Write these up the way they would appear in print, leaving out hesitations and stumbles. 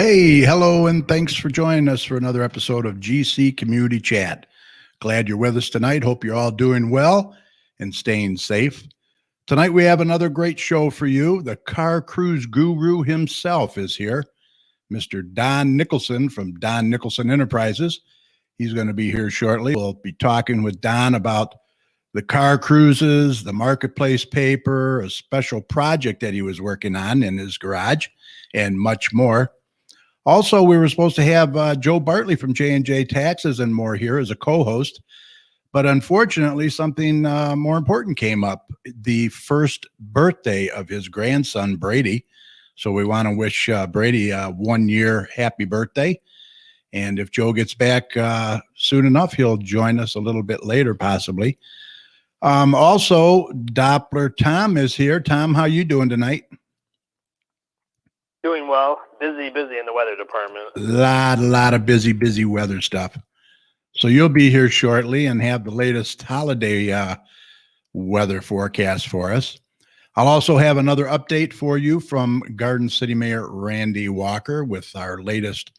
Hey, hello, and thanks for joining us for another episode of GC Community Chat. Glad you're with us tonight. Hope you're all doing well and staying safe. Tonight we have another great show for you. The car cruise guru himself is here, Mr. Don Nicholson from Don Nicholson Enterprises. He's going to be here shortly. We'll be talking with Don about the car cruises, the marketplace paper, a special project that he was working on in his garage, and much more. Also, we were supposed to have Joe Bartley from J&J Taxes and more here as a co-host, but unfortunately, something more important came up, the first birthday of his grandson, Brady. So we want to wish Brady a 1 year happy birthday. And if Joe gets back soon enough, he'll join us a little bit later, possibly. Also, Doppler Tom is here. Tom, how you doing tonight? Doing well. Busy in the weather department. Lot of busy weather stuff. So you'll be here shortly and have the latest holiday weather forecast for us. I'll also have another update for you from Garden City Mayor Randy Walker with our latest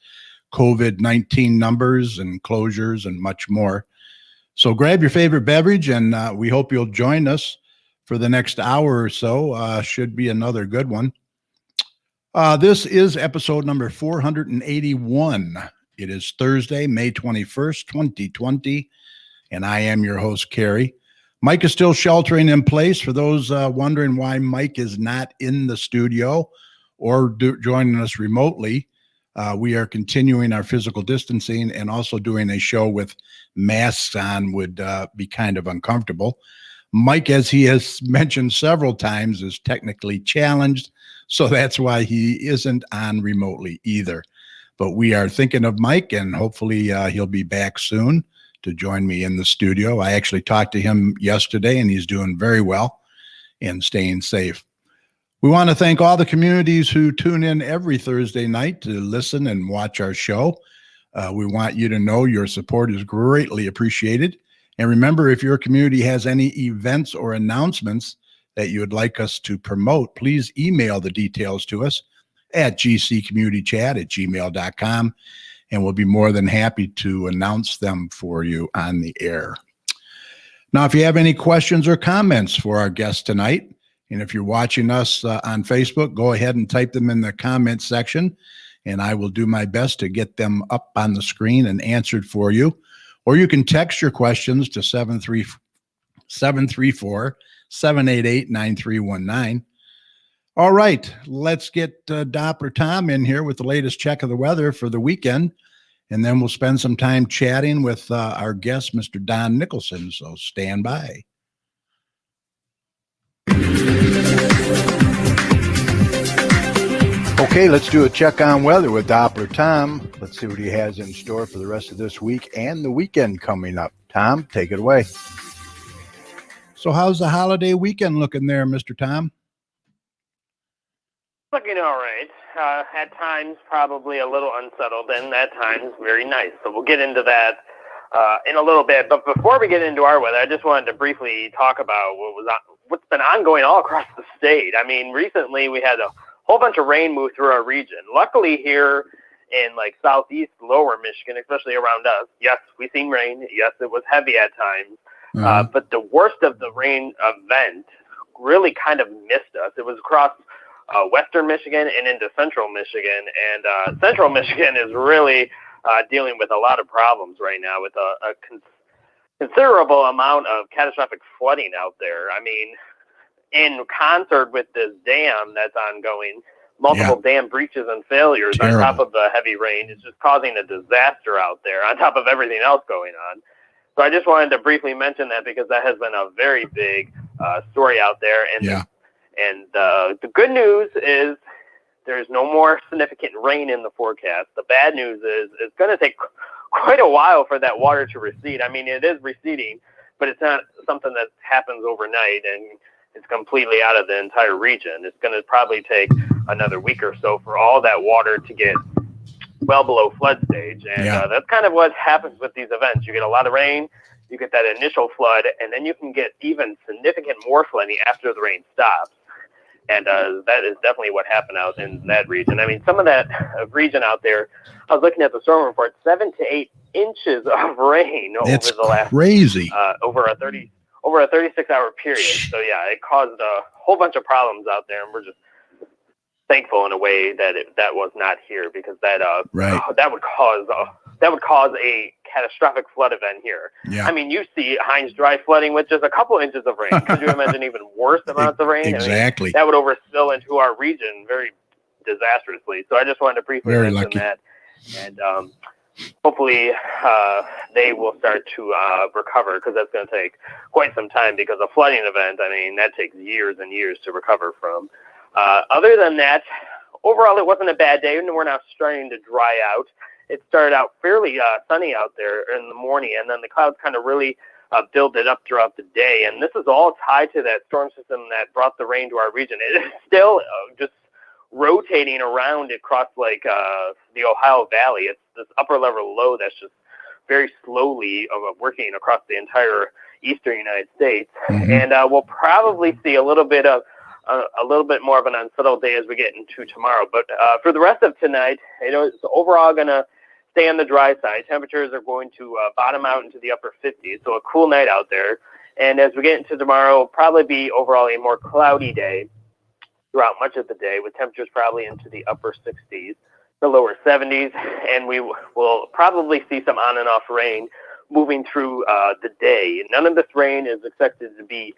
COVID-19 numbers and closures and much more. So grab your favorite beverage, and we hope you'll join us for the next hour or so. Should be another good one. This is episode number 481. It is Thursday, May 21st, 2020, and I am your host, Kerry. Mike is still sheltering in place. For those wondering why Mike is not in the studio or joining us remotely, we are continuing our physical distancing, and also doing a show with masks on would be kind of uncomfortable. Mike, as he has mentioned several times, is technically challenged, so that's why he isn't on remotely either. But we are thinking of Mike, and hopefully he'll be back soon to join me in the studio. I actually talked to him yesterday, and he's doing very well and staying safe. We want to thank all the communities who tune in every Thursday night to listen and watch our show. We want you to know your support is greatly appreciated. And remember, if your community has any events or announcements that you would like us to promote, please email the details to us at gccommunitychat@gmail.com, and we'll be more than happy to announce them for you on the air. Now, if you have any questions or comments for our guest tonight, and if you're watching us on Facebook, go ahead and type them in the comments section, and I will do my best to get them up on the screen and answered for you. Or you can text your questions to 734-788-9319. All right, let's get Doppler Tom in here with the latest check of the weather for the weekend, and then we'll spend some time chatting with our guest, Mr. Don Nicholson, so stand by. Okay, let's do a check on weather with Doppler Tom. Let's see what he has in store for the rest of this week and the weekend coming up. Tom, take it away. So how's the holiday weekend looking there, Mr. Tom? Looking all right. At times, probably a little unsettled, and at times, very nice. So we'll get into that in a little bit. But before we get into our weather, I just wanted to briefly talk about what's been ongoing all across the state. I mean, recently we had a whole bunch of rain move through our region. Luckily here in like southeast lower Michigan, especially around us, yes, we've seen rain. Yes, it was heavy at times. But the worst of the rain event really kind of missed us. It was across western Michigan and into central Michigan. And central Michigan is really dealing with a lot of problems right now with a considerable amount of catastrophic flooding out there. I mean, in concert with this dam that's ongoing, multiple dam breaches and failures on top of the heavy rain is just causing a disaster out there on top of everything else going on. So I just wanted to briefly mention that because that has been a very big story out there. And the good news is there's no more significant rain in the forecast. The bad news is it's going to take quite a while for that water to recede. I mean, it is receding, but it's not something that happens overnight and it's completely out of the entire region. It's going to probably take another week or so for all that water to get well below flood stage. And that's kind of what happens with these events. You get a lot of rain, you get that initial flood, and then you can get even significant more flooding after the rain stops. And that is definitely what happened out in that region. I mean, some of that region out there, I was looking at the storm report, 7 to 8 inches of rain That's over the last crazy. over a 36-hour period. So yeah, it caused a whole bunch of problems out there, and we're just thankful in a way that that was not here, because that would cause a catastrophic flood event here. Yeah. I mean, you see Heinz Dry flooding with just a couple inches of rain. Could you imagine even worse amounts of rain? Exactly. I mean, that would overspill into our region very disastrously. So I just wanted to briefly mention that. And hopefully they will start to recover, because that's going to take quite some time, because a flooding event, I mean, that takes years and years to recover from. Other than that, overall, it wasn't a bad day, and we're now starting to dry out. It started out fairly sunny out there in the morning, and then the clouds kind of really build it up throughout the day. And this is all tied to that storm system that brought the rain to our region. It is still just rotating around across like the Ohio Valley. It's this upper level low that's just very slowly working across the entire eastern United States. Mm-hmm. And we'll probably see a little bit more of an unsettled day as we get into tomorrow. But for the rest of tonight, it's overall going to stay on the dry side. Temperatures are going to bottom out into the upper 50s, so a cool night out there. And as we get into tomorrow, it'll probably be overall a more cloudy day throughout much of the day, with temperatures probably into the upper 60s, the lower 70s, and we will probably see some on and off rain moving through the day. None of this rain is expected to be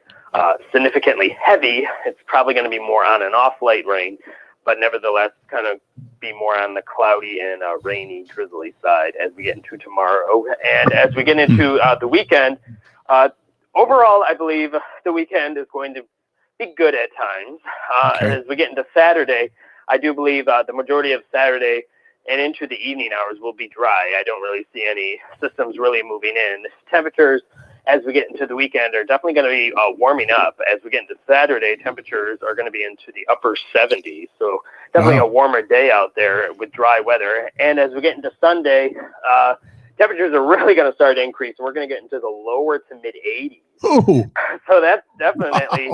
significantly heavy. It's probably going to be more on and off light rain, but nevertheless kind of be more on the cloudy and rainy, drizzly side as we get into tomorrow. And as we get into the weekend, overall, I believe the weekend is going to be good at times. And as we get into Saturday, I do believe the majority of Saturday and into the evening hours will be dry. I don't really see any systems really moving in. Temperatures as we get into the weekend are definitely going to be warming up. As we get into Saturday, temperatures are going to be into the upper 70s. So definitely a warmer day out there with dry weather. And as we get into Sunday, temperatures are really going to start to increase. We're going to get into the lower to mid 80s. Ooh. So that's definitely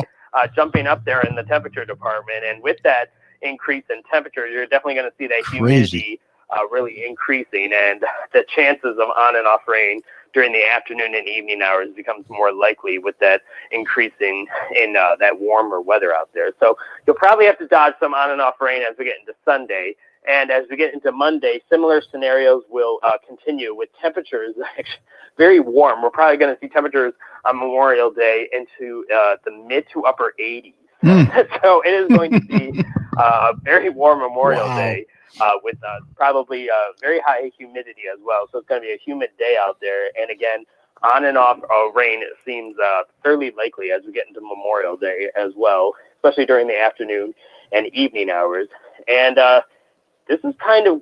jumping up there in the temperature department. And with that increase in temperature, you're definitely going to see that humidity really increasing, and the chances of on and off rain during the afternoon and evening hours becomes more likely with that increasing in that warmer weather out there. So you'll probably have to dodge some on and off rain as we get into Sunday. And as we get into Monday, similar scenarios will continue with temperatures very warm. We're probably going to see temperatures on Memorial Day into the mid to upper 80s. So it is going to be a very warm Memorial Day with probably very high humidity as well. So it's going to be a humid day out there. And again, on and off rain seems fairly likely as we get into Memorial Day as well, especially during the afternoon and evening hours. And this is kind of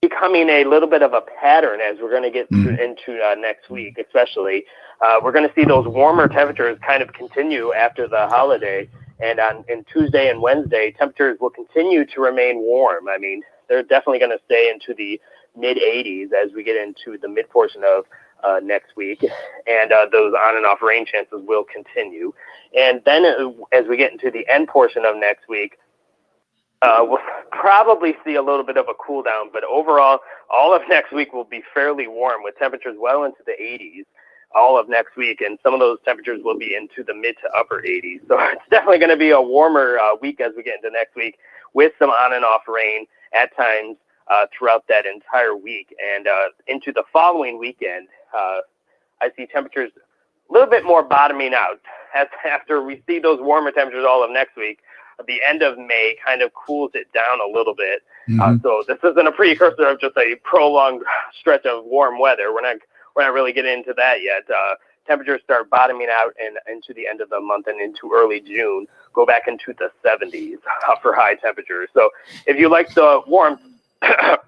becoming a little bit of a pattern as we're going to get into next week, especially. We're going to see those warmer temperatures kind of continue after the holiday. And on Tuesday and Wednesday, temperatures will continue to remain warm. I mean, they're definitely going to stay into the mid 80s as we get into the mid portion of next week. And those on and off rain chances will continue. And then as we get into the end portion of next week, we'll probably see a little bit of a cool down, but overall, all of next week will be fairly warm with temperatures well into the 80s all of next week, and some of those temperatures will be into the mid to upper 80s. So it's definitely going to be a warmer week as we get into next week with some on and off rain at times throughout that entire week. And into the following weekend, I see temperatures a little bit more bottoming out. After we see those warmer temperatures all of next week, the end of May kind of cools it down a little bit. So this isn't a precursor of just a prolonged stretch of warm weather. We're not really getting into that yet. Temperatures start bottoming out and into the end of the month and into early June, go back into the 70s for high temperatures. So if you like the warmth,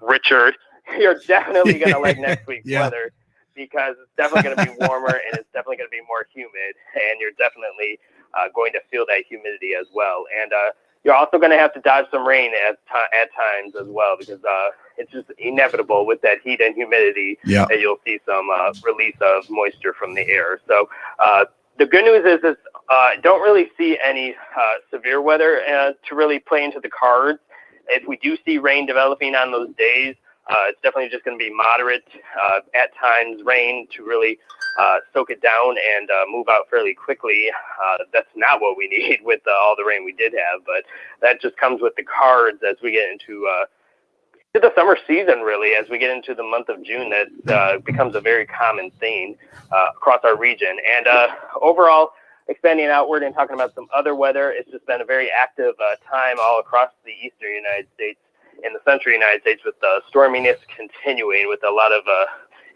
Richard, you're definitely going to like next week's weather, because it's definitely going to be warmer and it's definitely going to be more humid, and you're definitely going to feel that humidity as well. And you're also going to have to dodge some rain at times as well, because it's just inevitable with that heat and humidity that you'll see some release of moisture from the air. So the good news is Don't really see any severe weather to really play into the cards. If we do see rain developing on those days, it's definitely just going to be moderate, at times rain to really soak it down and move out fairly quickly. That's not what we need with all the rain we did have, but that just comes with the cards as we get into the summer season, really. As we get into the month of June, that becomes a very common theme across our region. And overall, expanding outward and talking about some other weather, it's just been a very active time all across the eastern United States, in the central United States, with the storminess continuing, with a lot of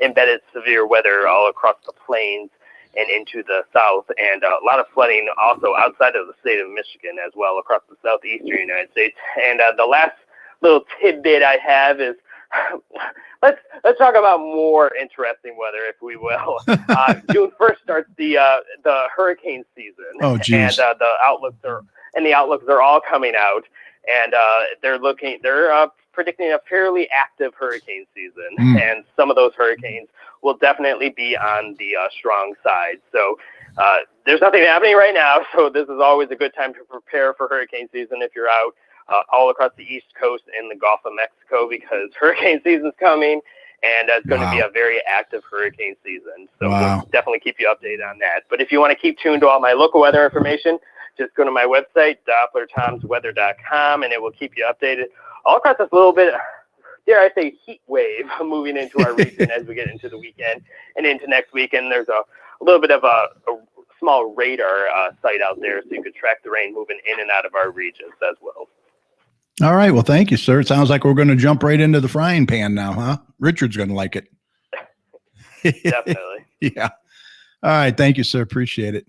embedded severe weather all across the plains and into the south, and a lot of flooding also outside of the state of Michigan as well, across the southeastern United States. And the last little tidbit I have is let's talk about more interesting weather, if we will. June 1st starts the hurricane season. Oh, geez. And the outlooks are all coming out, and they're predicting a fairly active hurricane season, and some of those hurricanes will definitely be on the strong side. So there's nothing happening right now, so this is always a good time to prepare for hurricane season if you're out all across the East Coast and the Gulf of Mexico, because hurricane season's coming, and it's going to be a very active hurricane season. So we'll definitely keep you updated on that. But if you want to keep tuned to all my local weather information, just go to my website, DopplerTomsWeather.com, and it will keep you updated all across this little bit, dare I say, heat wave moving into our region as we get into the weekend and into next weekend. There's a little bit of a small radar site out there, so you could track the rain moving in and out of our regions as well. All right. Well, thank you, sir. It sounds like we're going to jump right into the frying pan now, huh? Richard's going to like it. Definitely. Yeah. All right. Thank you, sir. Appreciate it.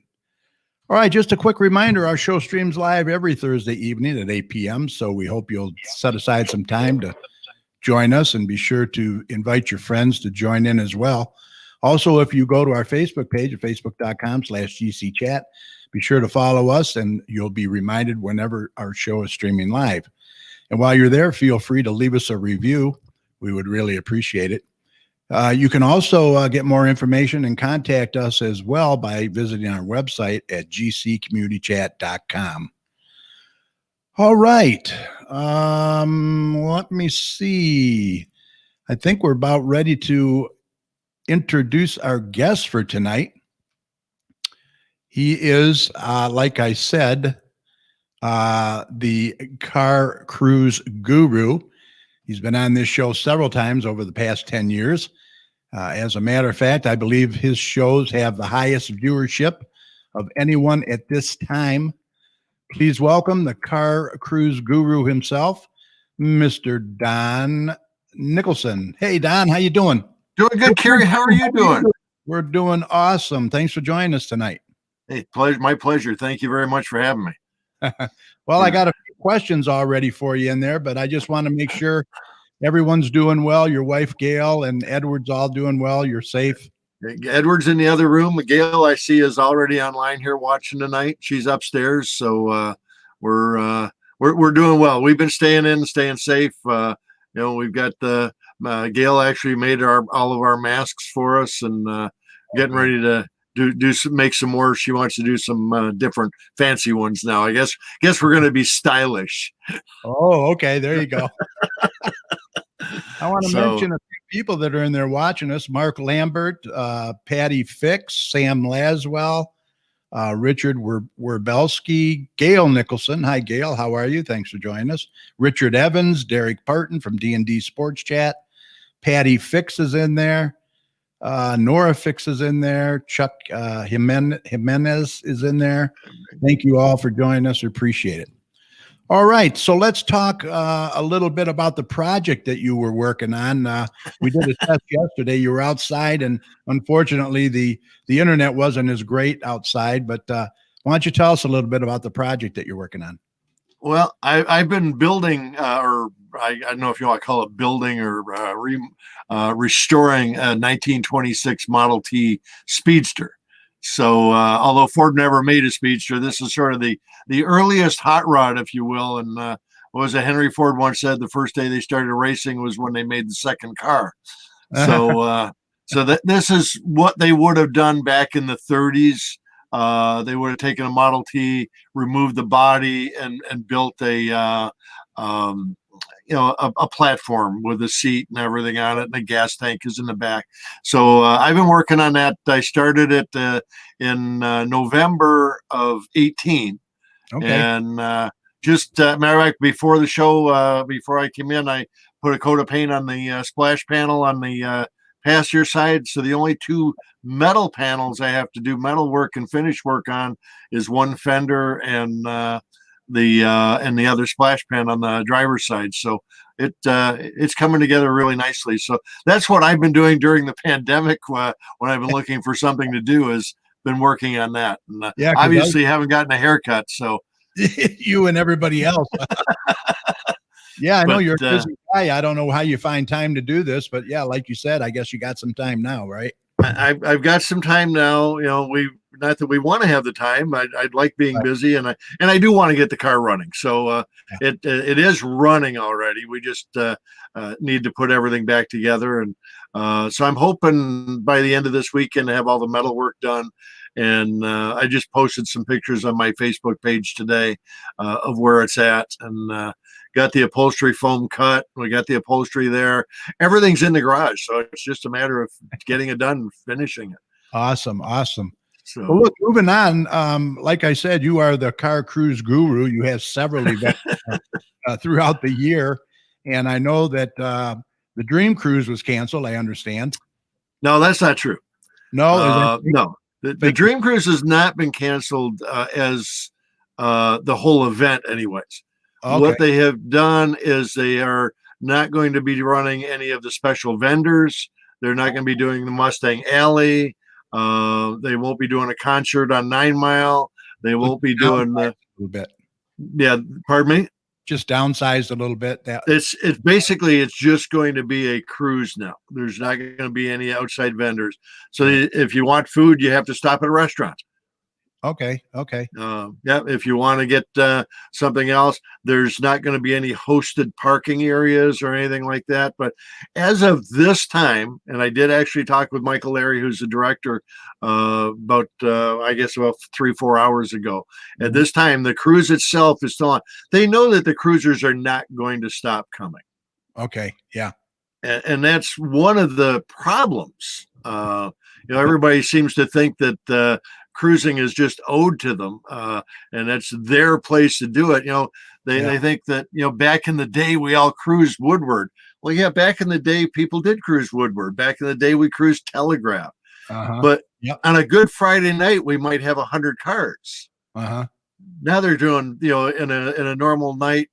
All right. Just a quick reminder, our show streams live every Thursday evening at 8 p.m. So we hope you'll set aside some time to join us, and be sure to invite your friends to join in as well. Also, if you go to our Facebook page at facebook.com/GCChat, be sure to follow us, and you'll be reminded whenever our show is streaming live. And while you're there, feel free to leave us a review. We would really appreciate it. You can also get more information and contact us as well by visiting our website at gccommunitychat.com. All right. Let me see. I think we're about ready to introduce our guest for tonight. He is, like I said, the car cruise guru. He's been on this show several times over the past 10 years. As a matter of fact, I believe his shows have the highest viewership of anyone at this time. Please welcome the car cruise guru himself, Mr. Don Nicholson. Hey, Don, how you doing? Doing good, Kerry. How are you doing? We're doing awesome. Thanks for joining us tonight. Hey, my pleasure. Thank you very much for having me. Well, I got a few questions already for you in there, but I just want to make sure everyone's doing well. Your wife, Gail, and Edward's all doing well. You're safe. Edward's in the other room. Gail, I see, is already online here watching tonight. She's upstairs, so we're doing well. We've been staying in, staying safe. We've got the Gail actually made all of our masks for us, and getting ready to make some more. She wants to do some different fancy ones now. I guess we're going to be stylish. Oh, okay. There you go. I want to mention a few people that are in there watching us: Mark Lambert, Patty Fix, Sam Laswell, Richard Werbelski, Gail Nicholson. Hi, Gail. How are you? Thanks for joining us. Richard Evans, Derek Parton from D&D Sports Chat. Patty Fix is in there. Nora Fix is in there. Chuck Jimenez is in there. Thank you all for joining us. We appreciate it. All right, so let's talk a little bit about the project that you were working on. We did a test yesterday. You were outside, and unfortunately, the internet wasn't as great outside. But why don't you tell us a little bit about the project that you're working on? Well, I've been building, or I don't know if you want to call it building or restoring a 1926 Model T Speedster. So although Ford never made a Speedster, this is sort of the earliest hot rod, if you will. And what was it Henry Ford once said, the first day they started racing was when they made the second car. So this is what they would have done back in the 30s. they would have taken a Model T, removed the body, and built a a platform with a seat and everything on it, and the gas tank is in the back. So I've been working on that. I started it in November of 18, Okay. and just matter of fact, before the show, before I came in, I put a coat of paint on the splash panel on the passenger side. So the only two metal panels I have to do metal work and finish work on is one fender and the other splash pan on the driver's side. So it's coming together really nicely. So that's what I've been doing during the pandemic when I've been looking for something to do, is been working on that. And Yeah, 'cause obviously haven't gotten a haircut. So you and everybody else. Yeah, I know but you're a busy guy. I don't know how you find time to do this, but yeah, like you said, I guess you got some time now, right? I've got some time now. We not that we want to have the time. I'd like being Right. busy, and I do want to get the car running. So Yeah. it is running already. We just need to put everything back together, and so I'm hoping by the end of this weekend to have all the metal work done. And I just posted some pictures on my Facebook page today of where it's at, and got the upholstery foam cut. We got the upholstery there. Everything's in the garage, so it's just a matter of getting it done and finishing it. Awesome. Awesome. Well, So look, moving on. Like I said, you are the car cruise guru. You have several events throughout the year, and I know that the Dream Cruise was canceled. I understand. no, that's not true. No, is that No, the Dream Cruise has not been canceled as the whole event, anyways. okay? What they have done is they are not going to be running any of the special vendors. They're not going to be doing the Mustang Alley. They won't be doing a concert on 9 Mile. They won't be doing Downsized a little bit. yeah. Pardon me. Just downsized a little bit. That It's basically it's just going to be a cruise now. There's not going to be any outside vendors. So if you want food, you have to stop at a restaurant. okay. Okay. Yeah, if you want to get something else, there's not going to be any hosted parking areas or anything like that. But as of this time, and I did actually talk with Michael Larry, who's the director, about I guess about 3-4 hours ago. At this time, the cruise itself is still on. They know that the cruisers are not going to stop coming. Okay. Yeah. And that's one of the problems. Everybody seems to think that cruising is just owed to them, and that's their place to do it. They think that back in the day we all cruised Woodward. Well, yeah, back in the day people did cruise Woodward. Back in the day we cruised Telegraph. But on a good Friday night we might have 100 cars. Now they're doing in a normal night.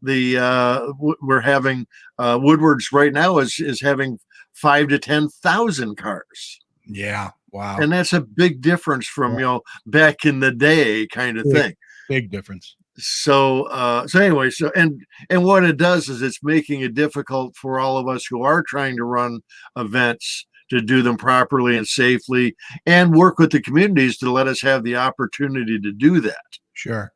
We're having Woodward's right now is having 5,000 to 10,000 cars. Yeah. Wow. And that's a big difference from back in the day kind of thing. Big difference. So anyway, and what it does is it's making it difficult for all of us who are trying to run events to do them properly and safely, and work with the communities to let us have the opportunity to do that. Sure.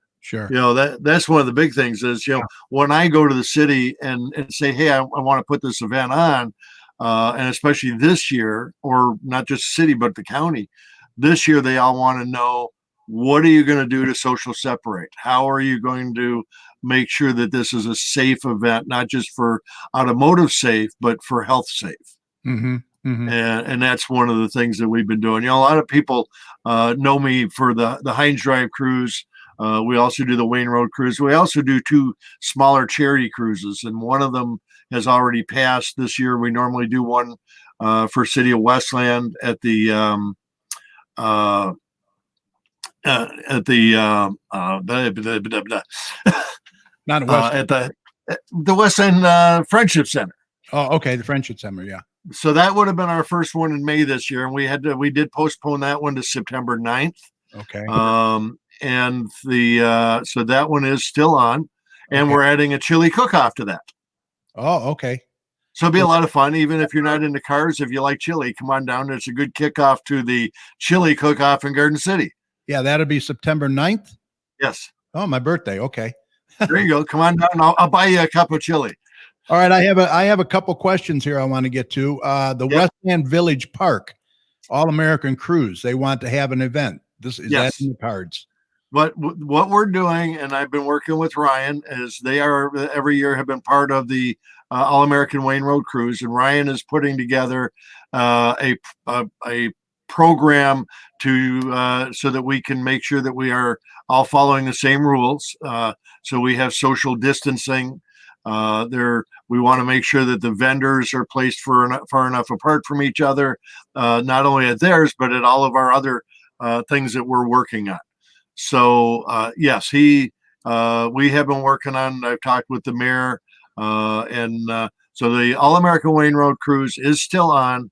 That's one of the big things is, when I go to the city and say, hey, I want to put this event on, and especially this year, or not just the city, but the county, this year, they all want to know, what are you going to do to social separate? How are you going to make sure that this is a safe event, not just for automotive safe, but for health safe? And that's one of the things that we've been doing. A lot of people know me for the Heinz Drive cruise. We also do the Wayne Road cruise. We also do 2 smaller charity cruises, and one of them has already passed this year. We normally do one for City of Westland at the Not West. at the Westland Friendship Center. Oh, okay. The Friendship Center. Yeah. So that would have been our first one in May this year, and we did postpone that one to September 9th. Okay. And so that one is still on, and we're adding a chili cook-off to that. Oh, okay. So it'll be a lot of fun, even if you're not into cars. If you like chili, come on down. It's a good kickoff to the chili cook-off in Garden City. Yeah, that'll be September 9th. Yes. Oh, my birthday. Okay. There you go. Come on down. I'll buy you a cup of chili. All right. I have a couple questions here I want to get to. The Westland Village Park All-American Cruise. They want to have an event. Is that Yes. in the cards? But what we're doing, and I've been working with Ryan, is they are every year have been part of the All American Wayne Road Cruise, and Ryan is putting together a program to so that we can make sure that we are all following the same rules. So we have social distancing. We want to make sure that the vendors are placed far enough apart from each other, not only at theirs but at all of our other things that we're working on. So yes, we have been working on. I've talked with the mayor, and so the All American Wayne Road Cruise is still on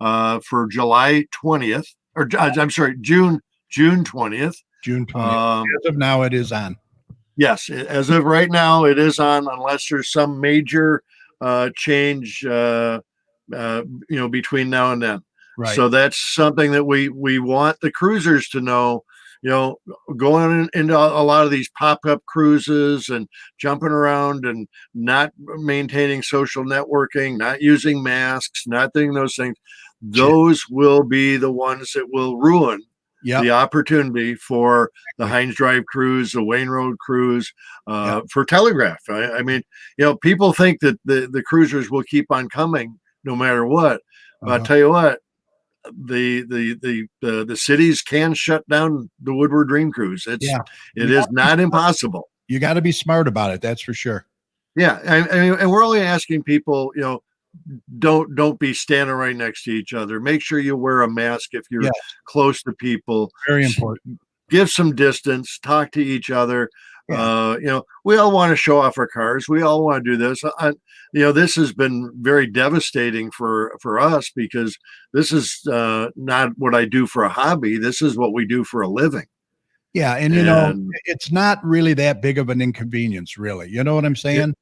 for July 20th, or I'm sorry, June 20th. June 20th. As of now, it is on. Yes, as of right now, it is on, unless there's some major change, between now and then. Right. So that's something that we want the cruisers to know. Going into a lot of these pop-up cruises and jumping around and not maintaining social networking, not using masks, not doing those things, those will be the ones that will ruin the opportunity for the Heinz Drive cruise, the Wayne Road cruise, for Telegraph. I mean, people think that the cruisers will keep on coming no matter what. But I'll tell you what, the cities can shut down the Woodward Dream Cruise. It is not impossible. You got to be smart about it. That's for sure. Yeah. And we're only asking people, don't be standing right next to each other. Make sure you wear a mask if you're close to people. Very important. Give some distance, talk to each other. We all want to show off our cars. We all want to do this. This has been very devastating for us, because this is not what I do for a hobby. This is what we do for a living. Yeah. And it's not really that big of an inconvenience, really. You know what I'm saying?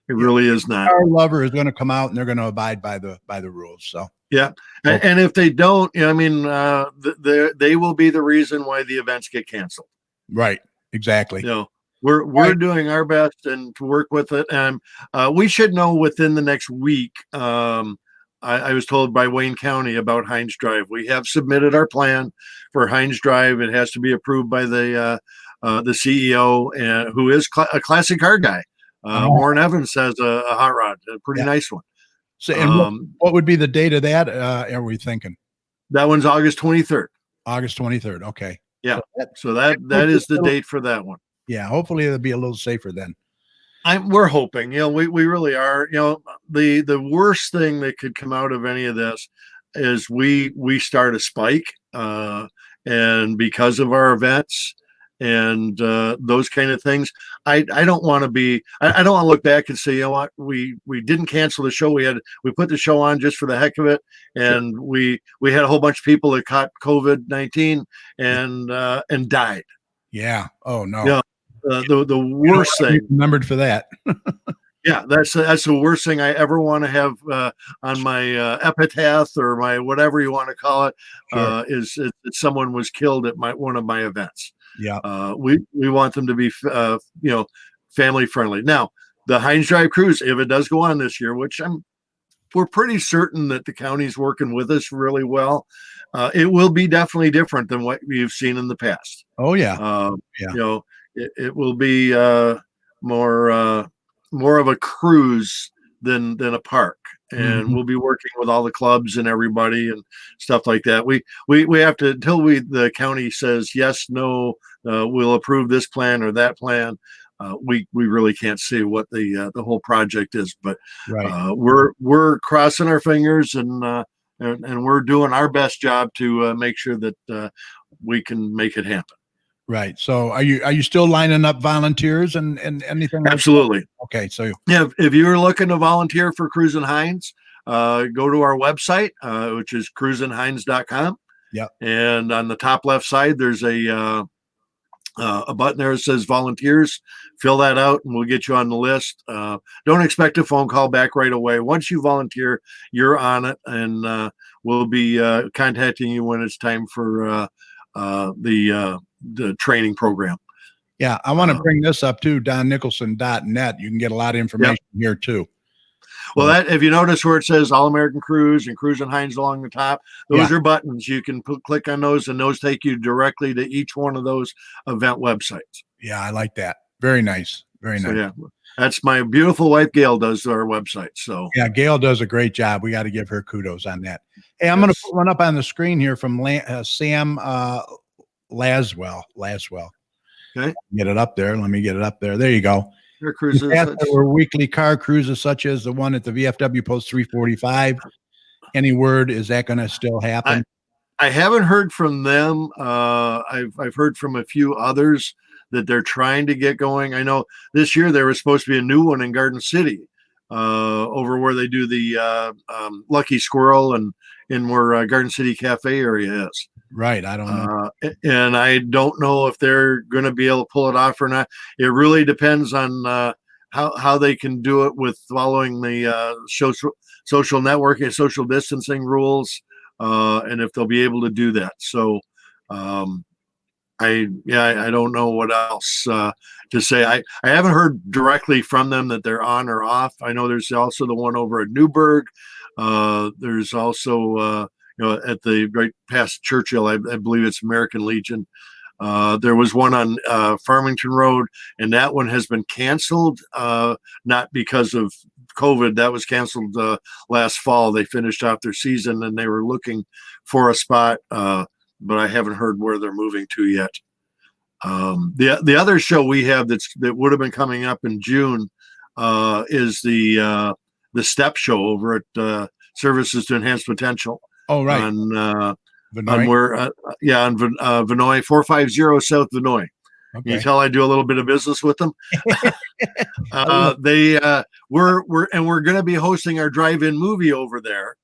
It really is not. Our lover is going to come out and they're going to abide by the rules. So yeah, and if they don't, they will be the reason why the events get canceled. Right. Exactly. We're doing our best and to work with it, and we should know within the next week. I was told by Wayne County about Heinz Drive. We have submitted our plan for Heinz Drive. It has to be approved by the CEO, and who is a classic car guy. Warren Evans has a hot rod, a pretty nice one. So, and what would be the date of that? Are we thinking? That one's August 23rd. August 23rd. Okay. Yeah. So that is the date for that one. Yeah. Hopefully it'll be a little safer then. We're hoping, we really are. The worst thing that could come out of any of this is we start a spike, and because of our events and those kind of things, I don't want to be. I don't want to look back and say, what, we didn't cancel the show. We put the show on just for the heck of it, and we had a whole bunch of people that caught COVID-19 and died. Yeah. Oh no. The worst thing. Remembered for that. Yeah, that's the worst thing I ever want to have on my epitaph, or my whatever you want to call it. Sure. Is that someone was killed at one of my events. Yeah. We want them to be family friendly. Now, the Heinz Drive cruise, if it does go on this year, which we're pretty certain that the county's working with us really well, it will be definitely different than what we've seen in the past. Oh yeah. It will be more of a cruise than a park, and we'll be working with all the clubs and everybody and stuff like that. We have to, until the county says yes, no, we'll approve this plan or that plan. We really can't see what the whole project is, but we're crossing our fingers, and we're doing our best job to make sure that we can make it happen. Right. So are you still lining up volunteers and anything? Absolutely. Like okay. So yeah, if you're looking to volunteer for Cruisin' Heinz, go to our website, which is cruisinheinz.com. Yeah. And on the top left side, there's a button there that says volunteers. Fill that out and we'll get you on the list. Don't expect a phone call back right away. Once you volunteer, you're on it, and we'll be contacting you when it's time for the training program. Yeah, I want to bring this up too, donnicholson.net. You can get a lot of information here too. Well, that if you notice where it says All American Cruise and Cruise and Hines along the top, those Yeah. are buttons. You can click on those, and those take you directly to each one of those event websites. Yeah, I like that. Very nice. Very So nice. yeah, that's my beautiful wife Gail does our website. So Yeah, Gail does a great job. We got to give her kudos on that. Hey, I'm going to put one up on the screen here from Sam Laswell. okay, Get it up there. Let me get it up there. There you go. your cruises. There were weekly car cruises such as the one at the VFW Post 345. Any word, is that going to still happen? I haven't heard from them. I've heard from a few others that they're trying to get going. I know this year there was supposed to be a new one in Garden City, over where they do the Lucky Squirrel and in where Garden City Cafe area is. Right. I don't know. And I don't know if they're going to be able to pull it off or not. It really depends on how they can do it with following the social networking, social distancing rules. And if they'll be able to do that. So, I don't know what else to say. I haven't heard directly from them that they're on or off. I know there's also the one over at Newburgh. There's also at the right past Churchill, I believe it's American Legion. There was one on Farmington Road, and that one has been canceled, not because of COVID. That was canceled last fall. They finished off their season, and they were looking for a spot, but I haven't heard where they're moving to yet. The other show we have that would have been coming up in June is the Step Show over at Services to Enhance Potential. Oh, right. On Vinoy? where on Vinoy, 450 South Vinoy. Okay. Can you tell I do a little bit of business with them? We're going to be hosting our drive-in movie over there.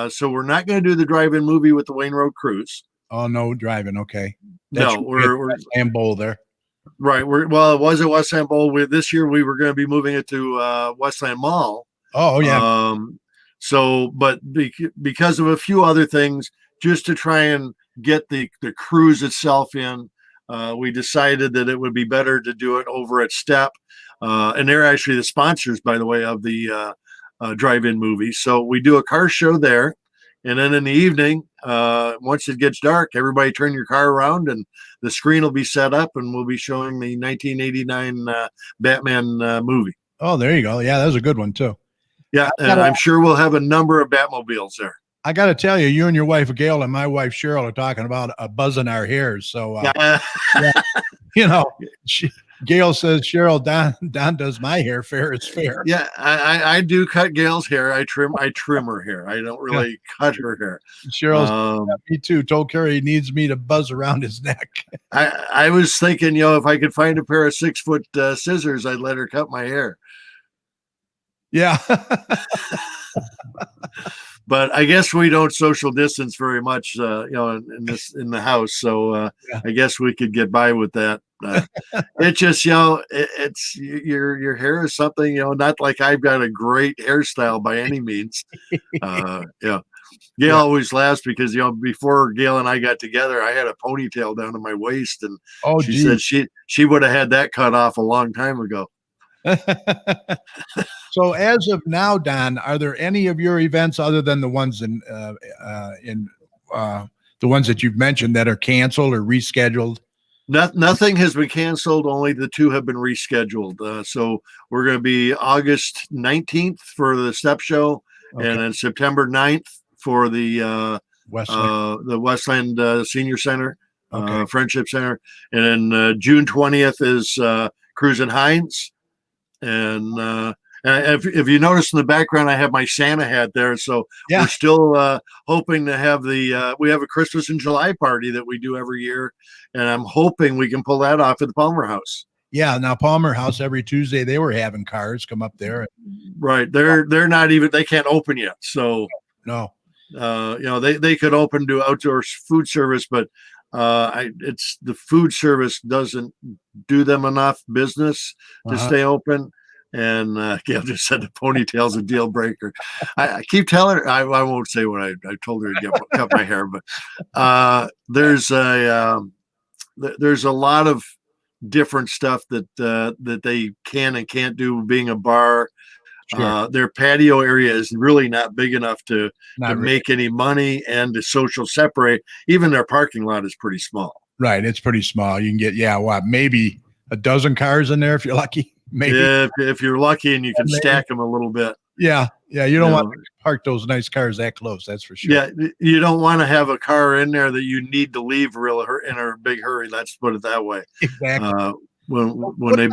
So we're not going to do the drive-in movie with the Wayne Road Cruise. Oh, no driving. Okay. No, we're Sam Bowl there. Right. It was at Westland Bowl. This year we were going to be moving it to Westland Mall. Oh, yeah. But because of a few other things, just to try and get the cruise itself in, we decided that it would be better to do it over at Step. And they're actually the sponsors, by the way, of the drive-in movie. So we do a car show there. And then in the evening, once it gets dark, everybody turn your car around and the screen will be set up and we'll be showing the 1989 Batman movie. Oh, there you go. Yeah, that was a good one too. Yeah, and I'm sure we'll have a number of Batmobiles there. I got to tell you, you and your wife Gail and my wife Cheryl are talking about buzzing our hairs. So, Gail says, Cheryl, Don does my hair. Fair is fair. Yeah, I do cut Gail's hair. I trim her hair. I don't really cut her hair. Cheryl, me too. Told Kerry he needs me to buzz around his neck. I was thinking, if I could find a pair of 6-foot scissors, I'd let her cut my hair. Yeah. But I guess we don't social distance very much, in the house. So I guess we could get by with that. It just, it's your hair is something, not like I've got a great hairstyle by any means. Gail always laughs because, before Gail and I got together, I had a ponytail down to my waist, and she said she would have had that cut off a long time ago. So as of now, Don, are there any of your events other than the ones the ones that you've mentioned that are canceled or rescheduled? Nothing has been canceled. Only the two have been rescheduled. So we're going to be August 19th for the Step Show, and then September 9th for the Westland Senior Center, Friendship Center, and then June 20th is Cruise and Hines. And if you notice in the background, I have my Santa hat there. So we're still hoping to have we have a Christmas in July party that we do every year. And I'm hoping we can pull that off at the Palmer House. Yeah. Now Palmer House, every Tuesday, they were having cars come up there. Right. They're not even, they can't open yet. So no, they could open to outdoor food service, but it's the food service doesn't do them enough business to stay open. And Gail just said the ponytail's a deal breaker. I keep telling her, I won't say what I told her to cut my hair, but there's a lot of different stuff that they can and can't do being a bar. Sure. Their patio area is really not big enough to Not really. make any money and to social separate. Even their parking lot is pretty small. Right. It's pretty small. You can get, maybe a dozen cars in there if you're lucky. Maybe. Yeah, if you're lucky and you can stack them a little bit. Yeah. Yeah. You don't want to park those nice cars that close. That's for sure. Yeah, you don't want to have a car in there that you need to leave in a big hurry. Let's put it that way. Exactly. When they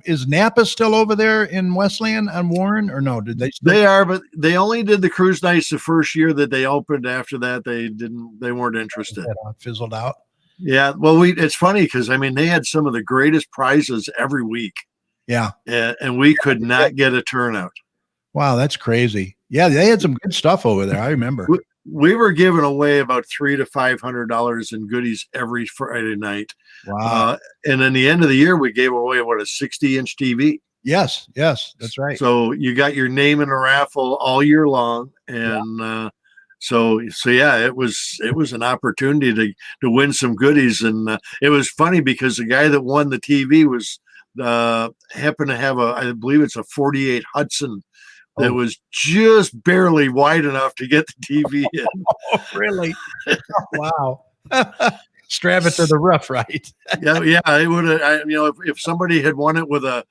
is Napa still over there in Wesleyan on Warren, or no? Did they? They are, but they only did the cruise nights the first year that they opened. After that, they didn't. They weren't interested. Fizzled out. Yeah, well, it's funny because I mean they had some of the greatest prizes every week. Yeah, and we could not get a turnout. Wow, that's crazy. Yeah, they had some good stuff over there. I remember. We were giving away about $300 to $500 in goodies every Friday night. Wow. And in the end of the year, we gave away a 60-inch TV. Yes, that's right. So you got your name in a raffle all year long, and so yeah, it was an opportunity to win some goodies, and it was funny because the guy that won the TV was happened to have I believe it's a 48 Hudson. That was just barely wide enough to get the TV in. Oh, really? Wow. Strap it to the roof, right? Yeah. It would have, if somebody had won it with a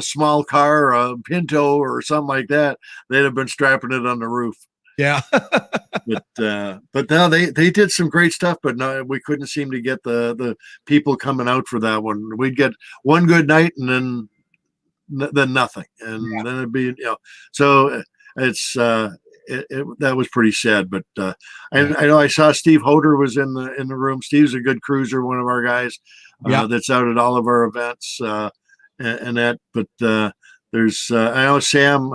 small car, a Pinto or something like that, they'd have been strapping it on the roof. Yeah. but no, they did some great stuff, but no, we couldn't seem to get the people coming out for that one. We'd get one good night and then nothing, and then it'd be so it's that was pretty sad. But I know I saw Steve Hoder was in the room. Steve's a good cruiser, one of our guys that's out at all of our events and that. But there's I know Sam.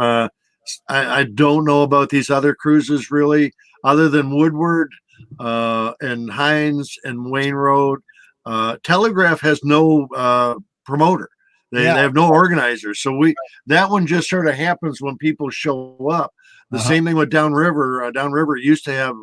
I don't know about these other cruises really, other than Woodward and Hines and Wayne Road. Telegraph has no promoter. They have no organizers. So that one just sort of happens when people show up. The same thing with Downriver. Downriver used to have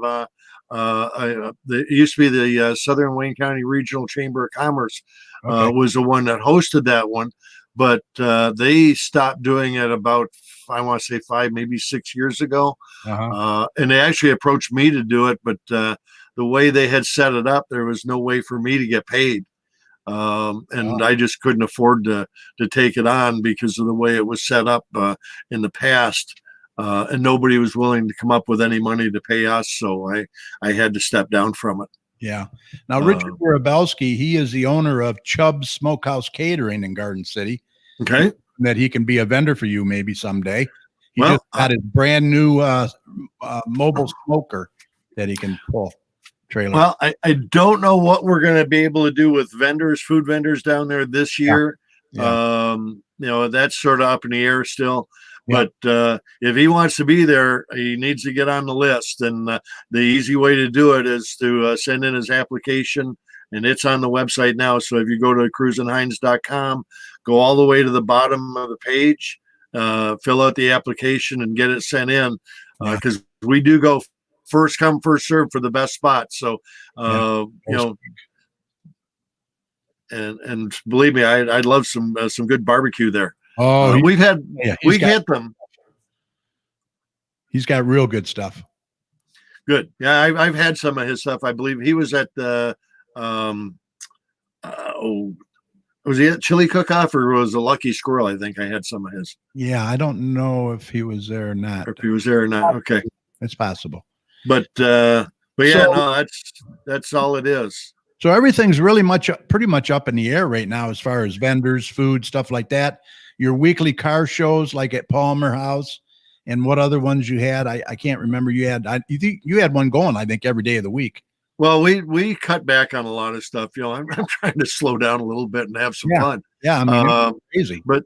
it used to be the Southern Wayne County Regional Chamber of Commerce was the one that hosted that one, but they stopped doing it about I want to say 5, maybe 6 years ago. And they actually approached me to do it, but the way they had set it up, there was no way for me to get paid. I just couldn't afford to take it on because of the way it was set up in the past, and nobody was willing to come up with any money to pay us, so I had to step down from it. Yeah. Now Richard Warabowski, he is the owner of Chubb's Smokehouse Catering in Garden City. Okay, that he can be a vendor for you maybe someday. He just got his brand new mobile smoker that he can pull. Trailer. Well, I don't know what we're going to be able to do with food vendors down there this year. That's sort of up in the air still. But if he wants to be there, he needs to get on the list. And the easy way to do it is to send in his application, and it's on the website now. So if you go to cruisinghines.com, go all the way to the bottom of the page, fill out the application, and get it sent in because we do go first come, first serve for the best spot. So, and believe me, I'd love some good barbecue there. Oh, we've had them. He's got real good stuff. Good. Yeah. I've had some of his stuff. I believe he was at the, was he at Chili Cook-Off or was it Lucky Squirrel? I think I had some of his. Yeah. I don't know if he was there or not. Or if he was there or not. Okay. It's possible. But yeah, no, that's all it is. So everything's really pretty much up in the air right now as far as vendors, food, stuff like that. Your weekly car shows like at Palmer House, and what other ones you had? I can't remember. You had one going, I think, every day of the week. Well, we cut back on a lot of stuff. I'm trying to slow down a little bit and have some fun. Yeah, I mean, crazy. But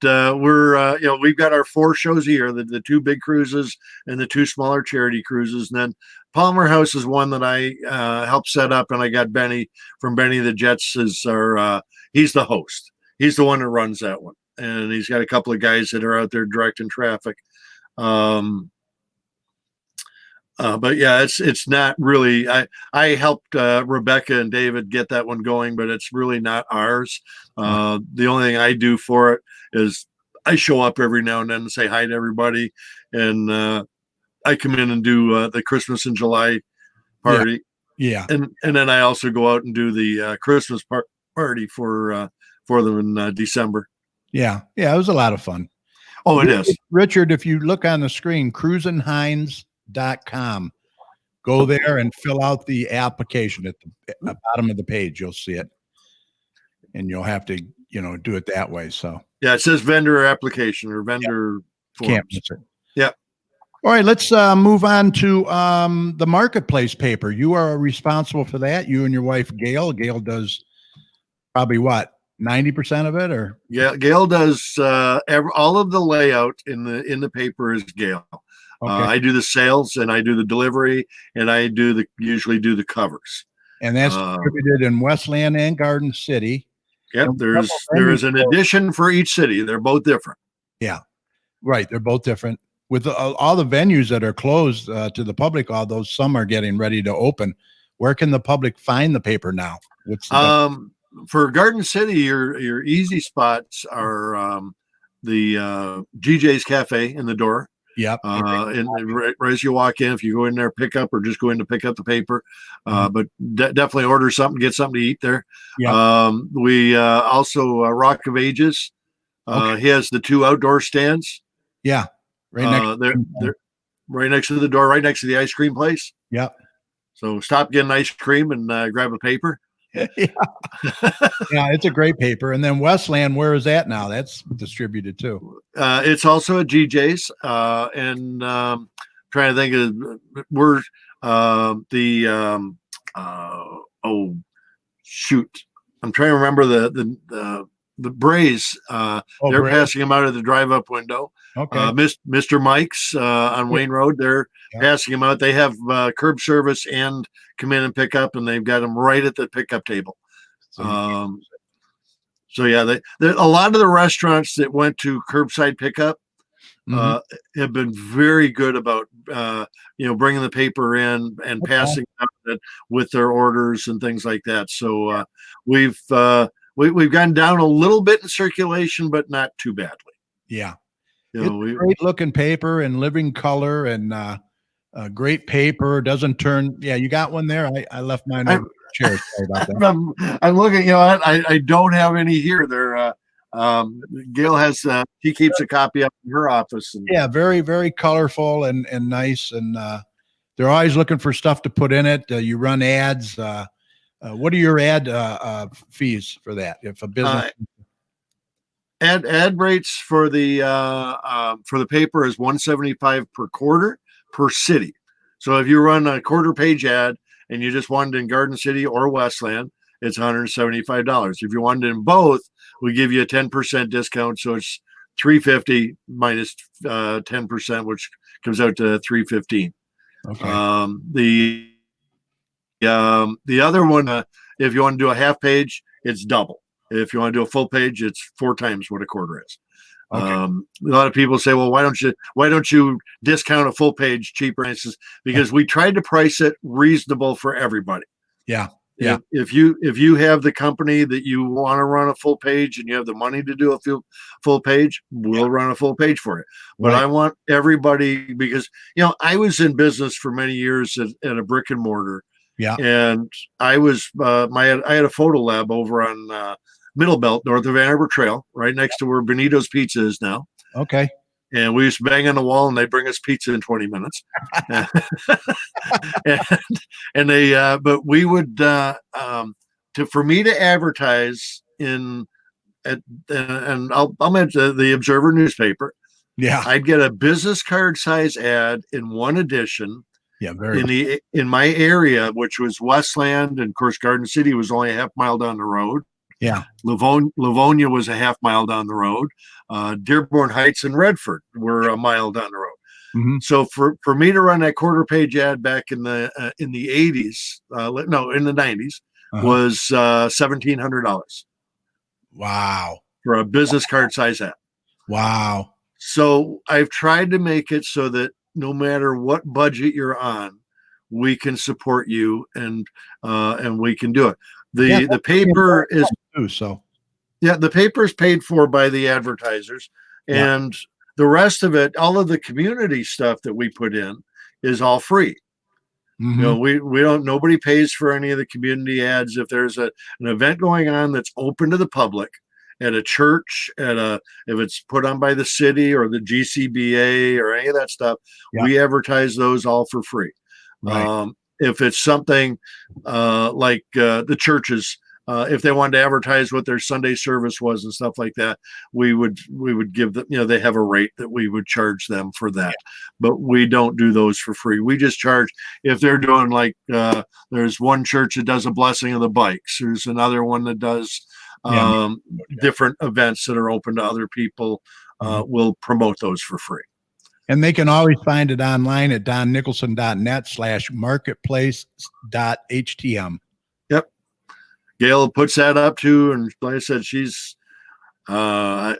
we're we've got our 4 shows a year, the 2 big cruises and the 2 smaller charity cruises, and then Palmer House is one that I helped set up, and I got Benny from Benny the Jets as our he's the host. He's the one that runs that one, and he's got a couple of guys that are out there directing traffic. But yeah, it's not really. I helped Rebecca and David get that one going, but it's really not ours. The only thing I do for it is I show up every now and then and say hi to everybody, and I come in and do the Christmas in July party, Yeah. and then I also go out and do the Christmas party for them in December. Yeah. Yeah. It was a lot of fun. Oh, it is. Richard, if you look on the screen, cruisinghines.com, go there and fill out the application at the bottom of the page. You'll see it. And you'll have to, do it that way. So Yeah, it says vendor application or vendor forms. can't miss it. Yeah. All right, let's move on to the marketplace paper. You are responsible for that. You and your wife, Gail. Gail does probably what, 90% of it, or? Yeah, Gail does all of the layout in the paper is Gail. Okay. I do the sales and I do the delivery and I usually do the covers. And that's distributed in Westland and Garden City. Yep, there is an edition for each city. They're both different. Yeah, right. They're both different. With all the venues that are closed to the public, although some are getting ready to open, where can the public find the paper now? What's the for Garden City, your easy spots are the GJ's Cafe in the door. Yep. And right as you walk in, if you go in there, pick up, or just go in to pick up the paper, but definitely order something, get something to eat there. Yep. We also Rock of Ages. He has the 2 outdoor stands. Yeah. Right next. They're right next to the door, right next to the ice cream place. Yep. So stop getting ice cream and grab a paper. Yeah. Yeah, it's a great paper. And then Westland, where is that now? That's distributed too. It's also at GJ's, and trying to think of we're oh shoot, I'm trying to remember the Brays. They're Brays. passing them out of the drive-up window. Okay. Mr. Mike's on Wayne Road. They're passing them out. They have curb service and come in and pick up, and they've got them right at the pickup table. So yeah, a lot of the restaurants that went to curbside pickup have been very good about bringing the paper in and passing out it with their orders and things like that. So we've gone down a little bit in circulation, but not too badly. Yeah. It's great looking paper and living color and great paper. Doesn't turn. Yeah, you got one there. I left mine over the chair. Sorry about that. I'm looking. I don't have any here. There. Gail has. She keeps a copy up in her office. And, yeah, very very colorful and nice. And they're always looking for stuff to put in it. You run ads. What are your ad fees for that? If a business ad rates for the paper is $175 per quarter per city. So if you run a quarter page ad and you just want it in Garden City or Westland, it's $175. If you want it in both, we give you a 10% discount, so it's $350 minus 10%, which comes out to $315. Okay. The other one, if you want to do a half page, it's double. If you want to do a full page, it's 4 times what a quarter is. Okay. A lot of people say, well, why don't you discount a full page cheaper? And it's just because we tried to price it reasonable for everybody. Yeah. Yeah. If you have the company that you want to run a full page and you have the money to do a full page, we'll run a full page for it. But I want everybody, because I was in business for many years at a brick and mortar. Yeah. And I was I had a photo lab over on Middle Belt, north of Ann Arbor Trail, right next to where Benito's Pizza is now. Okay. And we used to bang on the wall and they bring us pizza in 20 minutes. and they but we would for me to advertise and I'll mention the Observer newspaper. Yeah. I'd get a business card size ad in one edition. Yeah, in my area, which was Westland, and of course Garden City was only a half mile down the road. Yeah. Livonia was a half mile down the road. Dearborn Heights and Redford were a mile down the road. Mm-hmm. So for me to run that quarter page ad back in the 80s, in the 90s, was $1,700. Wow. For a business card size ad. Wow. So I've tried to make it so that no matter what budget you're on, we can support you and we can do it. The paper is too, so the paper is paid for by the advertisers. Yeah. And the rest of it, all of the community stuff that we put in is all free. Hmm. We don't, nobody pays for any of the community ads. If there's an event going on that's open to the public at a church, if it's put on by the city or the GCBA or any of that stuff, Yeah. we advertise those all for free. Right. If it's something like the churches, if they wanted to advertise what their Sunday service was and stuff like that, we would give them, they have a rate that we would charge them for that. But we don't do those for free. We just charge if they're doing like there's one church that does a blessing of the bikes. There's another one that does different events that are open to other people. We'll promote those for free. And they can always find it online at donnicholson.net/marketplace.htm. Yep. Gail puts that up too. And like I said, she's, I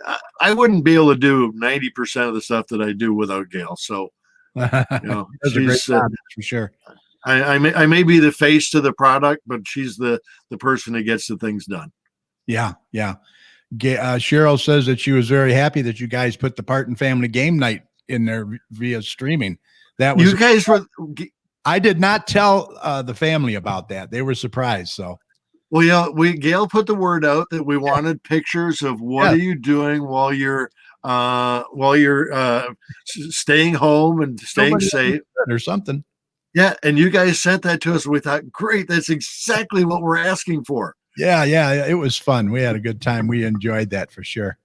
wouldn't be able to do 90% of the stuff that I do without Gail. So, That's a great job, for sure. I may be the face to the product, but she's the person that gets the things done. Yeah. Yeah. Cheryl says that she was very happy that you guys put the Parton family game night in there via streaming. That was, you guys were, I did not tell the family about that. They were surprised. So, well, yeah, Gail put the word out that we wanted pictures of what are you doing while you're staying home and staying safe or something. Yeah, and you guys sent that to us. We thought, great, that's exactly what we're asking for. Yeah, it was fun. We had a good time. We enjoyed that for sure.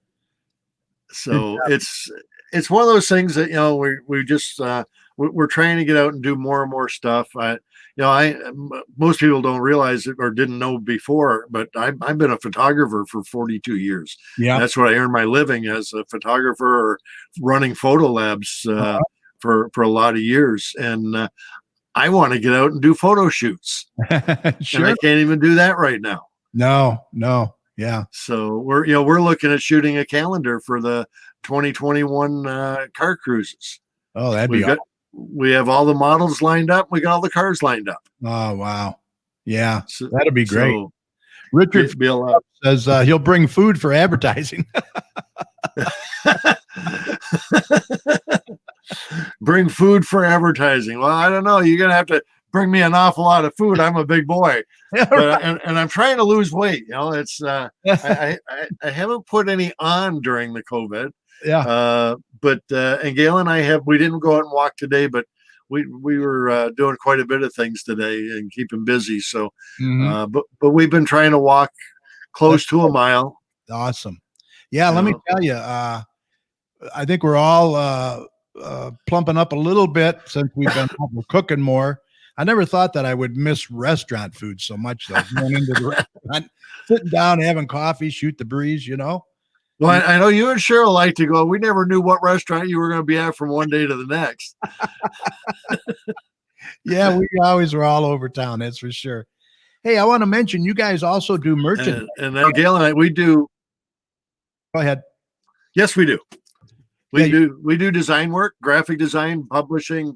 So it's one of those things that we just we're trying to get out and do more and more stuff. Most people don't realize it or didn't know before, but I've been a photographer for 42 years. Yeah, that's what I earned my living as a photographer or running photo labs for a lot of years. And I want to get out and do photo shoots. Sure. And I can't even do that right now. No. Yeah. So we're looking at shooting a calendar for the 2021 car cruises. Oh, that'd be awesome. We have all the models lined up. We got all the cars lined up. Oh, wow. Yeah, that'd be great. So Richard says he'll bring food for advertising. Bring food for advertising. Well, I don't know. You're going to have to bring me an awful lot of food. I'm a big boy. But, and I'm trying to lose weight. It's I haven't put any on during the COVID. Yeah. But and Gail and we didn't go out and walk today, but we were doing quite a bit of things today and keeping busy. So, but we've been trying to walk close to a mile. Awesome. Yeah. Let me tell you, I think we're all plumping up a little bit since we've been cooking more. I never thought that I would miss restaurant food so much, though. Going into the restaurant, sitting down, having coffee, shoot the breeze, Well, I know you and Cheryl like to go. We never knew what restaurant you were going to be at from one day to the next. Yeah, we always were all over town, that's for sure. Hey, I want to mention you guys also do merchandise. And then Gail and I, we do. Go ahead. Yes, we do. We do design work, graphic design, publishing.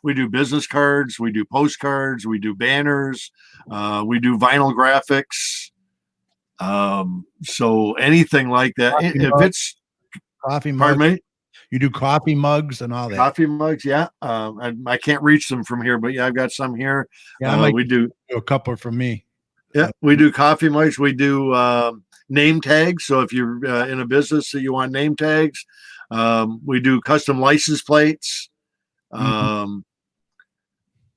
We do business cards. We do postcards. We do banners. We do vinyl graphics. So anything like that. It's coffee mugs. Pardon me? You do coffee mugs and all that. Coffee mugs, yeah. I can't reach them from here, but yeah, I've got some here. Yeah, we do a couple from me. Yeah, we do coffee mugs. We do name tags. So if you're in a business that you want name tags, we do custom license plates. Trying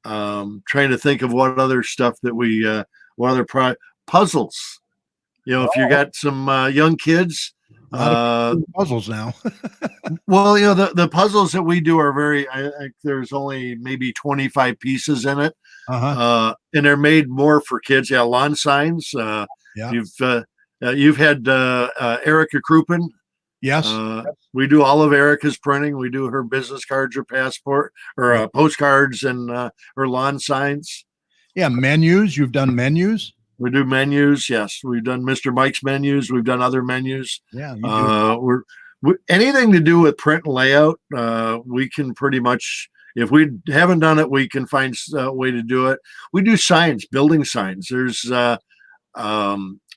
to think of what other stuff that what other puzzles. If you got some young kids, puzzles now. Well, the puzzles that we do are there's only maybe 25 pieces in it. And they're made more for kids. Yeah, lawn signs. You've had Erica Kruppen. Yes. We do all of Erica's printing. We do her business cards, her passport, or postcards, and her lawn signs. Yeah, menus. You've done menus. We do menus. Yes, we've done Mr. Mike's menus. We've done other menus. Yeah. Anything to do with print and layout. We can pretty much, if we haven't done it, we can find a way to do it. We do signs, building signs. There's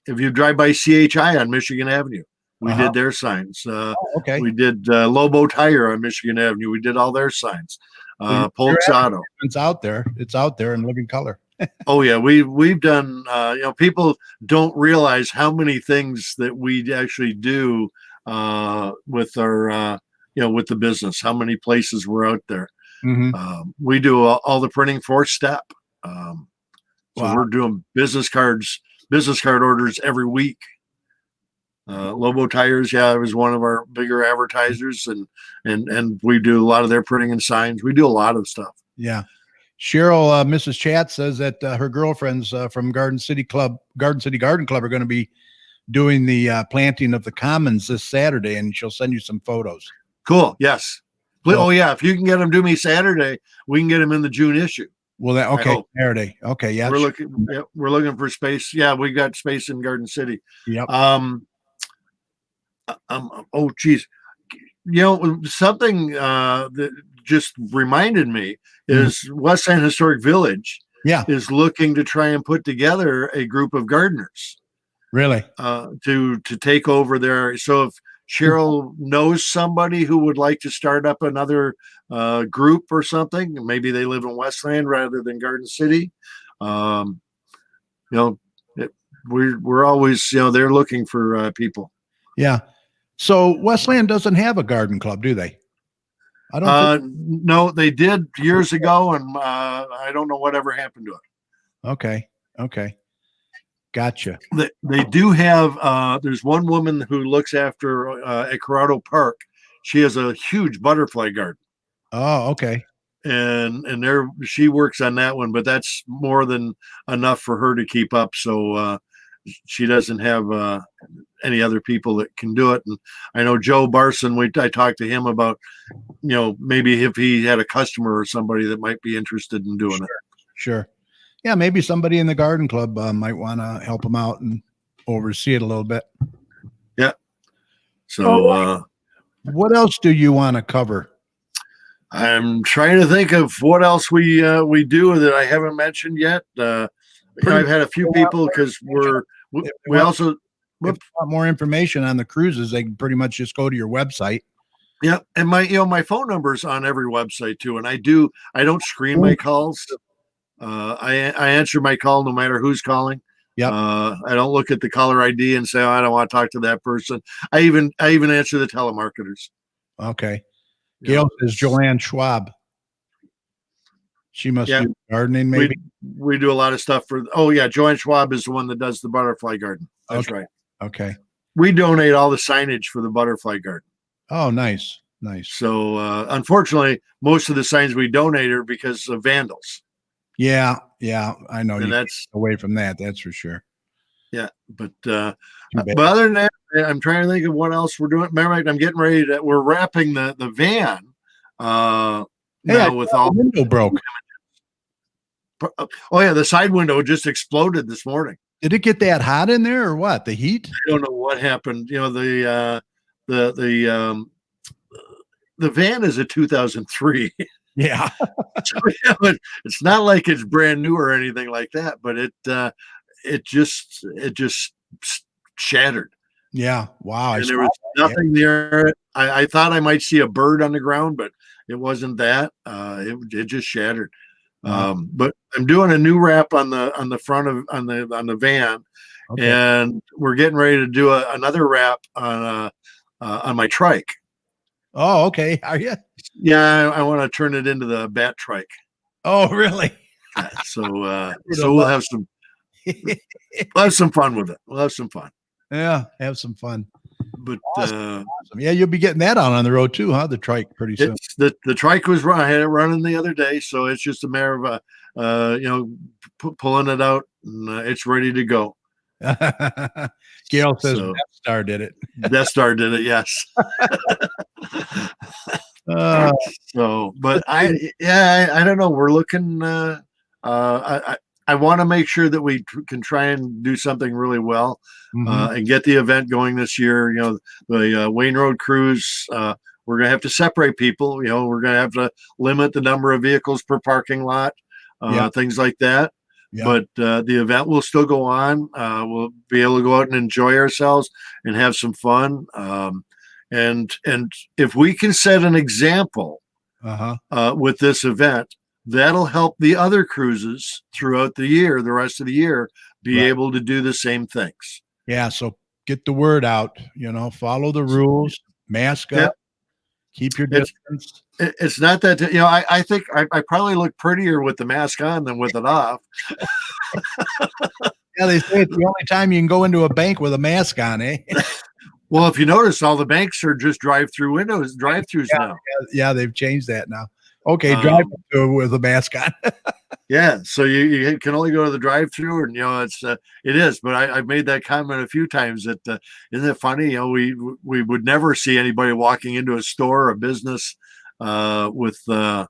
if you drive by CHI on Michigan Avenue, We did their signs. Okay. We did Lobo Tire on Michigan Avenue. We did all their signs. Polk's Auto. It's out there. It's out there in living color. Oh yeah, we've done. People don't realize how many things that we actually do with our with the business. How many places we're out there. We do all the printing for Step. So Wow. we're doing business card orders every week. Lobo Tires, it was one of our bigger advertisers, and we do a lot of their printing and signs. We do a lot of stuff. Yeah. Cheryl, Mrs. Chat says that her girlfriends from Garden City Garden Club are going to be doing the planting of the commons this Saturday, and she'll send you some photos. Cool. Yes. Oh yeah. If you can get them to me Saturday, we can get them in the June issue. Well, okay, Saturday. Okay, yeah. We're looking for space. Yeah, we got space in Garden City. Yep. Oh geez, something that just reminded me is Westland Historic Village. Yeah, is looking to try and put together a group of gardeners. Really? To take over there. So if Cheryl knows somebody who would like to start up another group or something, maybe they live in Westland rather than Garden City. We're always, they're looking for people. Yeah. So Westland doesn't have a garden club, do they? I don't. No, they did years ago, and I don't know whatever happened to it. Okay. Gotcha. They do have. There's one woman who looks after at Corrado Park. She has a huge butterfly garden. Oh, okay. And she works on that one, but that's more than enough for her to keep up. So she doesn't have any other people that can do it. And I know Joe Barson. I talked to him about, maybe if he had a customer or somebody that might be interested in doing it. Sure. Yeah, maybe somebody in the garden club might want to help him out and oversee it a little bit. Yeah. So, what else do you want to cover? I'm trying to think of what else we do that I haven't mentioned yet. I've had a few people because we also. If you want more information on the cruises, they can pretty much just go to your website. Yeah, and my phone number's on every website too, and I don't screen my calls. I answer my call no matter who's calling. Yeah. I don't look at the caller ID and say, I don't want to talk to that person. I even answer the telemarketers. Okay. Gail says Joanne Schwab. She must do gardening, maybe. We do a lot of stuff for. Oh yeah, Joanne Schwab is the one that does the butterfly garden. That's right. Okay. We donate all the signage for the butterfly garden. Oh, nice. So unfortunately, most of the signs we donate are because of vandals. Yeah, I know. And that's away from that. That's for sure. Yeah, but other than that, I'm trying to think of what else we're doing. Matter of fact, I'm getting ready to. We're wrapping the van. Now with all the window broke. Oh yeah, the side window just exploded this morning. Did it get that hot in there or what? The heat? I don't know what happened. The van is a 2003. Yeah. So, it's not like it's brand new or anything like that, but it just shattered. Yeah. Wow. And there was nothing there. I thought I might see a bird on the ground, but it wasn't that. It just shattered. Wow. But I'm doing a new wrap on the front of on the van, and we're getting ready to do another wrap on my trike. Oh, okay. Are you? Yeah, I want to turn it into the bat trike. Oh, really? So we'll have some fun with it. We'll have some fun. Yeah, have some fun. But awesome. Yeah, you'll be getting that out on the road too, huh? The trike pretty soon. The trike was run. I had it running the other day, so it's just a matter of pulling it out, and it's ready to go. Gail says Death Star did it. Death Star did it, yes. But I don't know. We're looking. I want to make sure that we can try and do something really well and get the event going this year. The Wayne Road Cruise. We're going to have to separate people. We're going to have to limit the number of vehicles per parking lot, things like that. Yeah. but the event will still go on. We'll be able to go out and enjoy ourselves and have some fun. And if we can set an example Uh-huh. with this event, that'll help the other cruises throughout the year, the rest of the year, be Right. able to do the same things. Yeah. So get the word out, follow the rules, mask Yeah, up, keep your it's distance. it's not that I think I probably look prettier with the mask on than with it off. Yeah, they say it's the only time you can go into a bank with a mask on, eh? Well, if you notice, all the banks are just drive-throughs Yeah, now. yeah, they've changed that now. Okay, drive Um, up to it with a mask on. yeah, so you can only go to the drive-through, and it is. But I've made that comment a few times that isn't it funny? We would never see anybody walking into a store or a business with a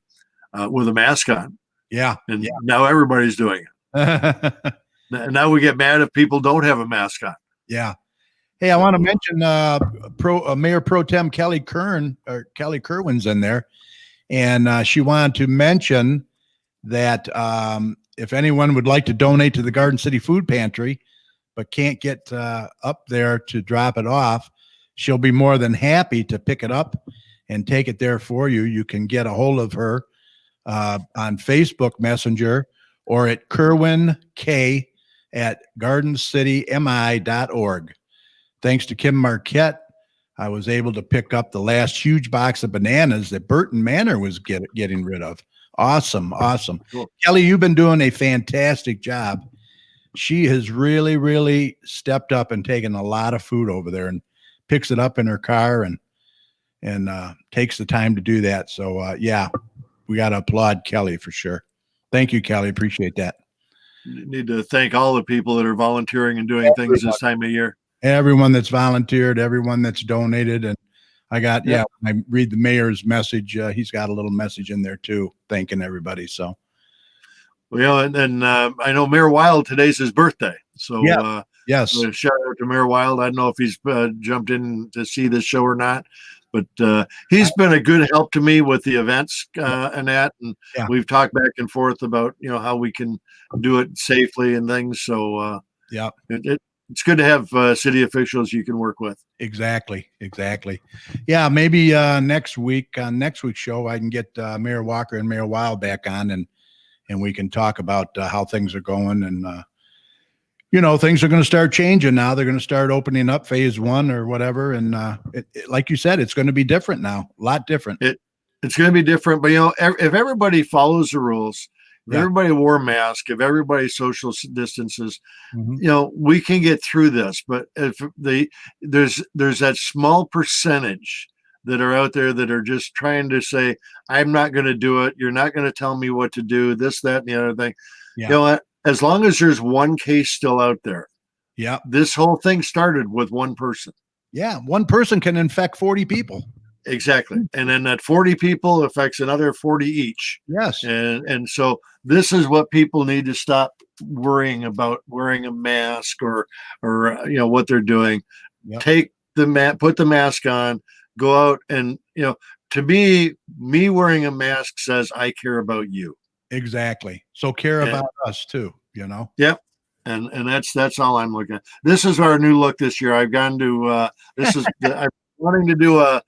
mask on, Yeah, and now everybody's doing yeah. it. And now we get mad if people don't have a mask on. Yeah. Hey, I want to mention Mayor Pro Tem Kelly Kerwin's in there, and she wanted to mention that if anyone would like to donate to the Garden City Food Pantry, but can't get up there to drop it off, she'll be more than happy to pick it up and take it there for you. You can get a hold of her on Facebook Messenger or at kerwink@gardencitymi.org. Thanks to Kim Marquette, I was able to pick up the last huge box of bananas that Burton Manor was getting rid of. Awesome. Cool. Kelly, you've been doing a fantastic job. She has really, really stepped up and taken a lot of food over there and picks it up in her car and takes the time to do that. So, we got to applaud Kelly for sure. Thank you, Kelly. Appreciate that. Need to thank all the people that are volunteering and doing things this time of year. Everyone that's volunteered, everyone that's donated. And I got, I read the mayor's message. He's got a little message in there too, thanking everybody. So, well, and I know Mayor Wild, today's his birthday. So, yes. Shout out to Mayor Wild. I don't know if he's jumped in to see this show or not, but he's been a good help to me with the events and that. And we've talked back and forth about, how we can do it safely and things. So, it's good to have city officials you can work with. Exactly. Yeah, maybe next week's show, I can get Mayor Walker and Mayor Wild back on, and we can talk about how things are going. And things are going to start changing now. They're going to start opening up phase 1 or whatever. And like you said, it's going to be different now, a lot different. It's going to be different, but if everybody follows the rules, if everybody wore a mask, if everybody social distances, we can get through this. But if there's that small percentage that are out there that are just trying to say, I'm not going to do it. You're not going to tell me what to do, this, that, and the other thing. Yeah. As long as there's one case still out there. Yeah. This whole thing started with one person. Yeah. One person can infect 40 people. Exactly. And then that 40 people affects another 40 each. Yes. And so this is what people need to stop worrying about, wearing a mask or what they're doing. Yep. Take put the mask on, go out, and to me wearing a mask says I care about you. Exactly. So care about us too, Yep. And that's all I'm looking at. This is our new look this year. I've gone to I'm wanting to do a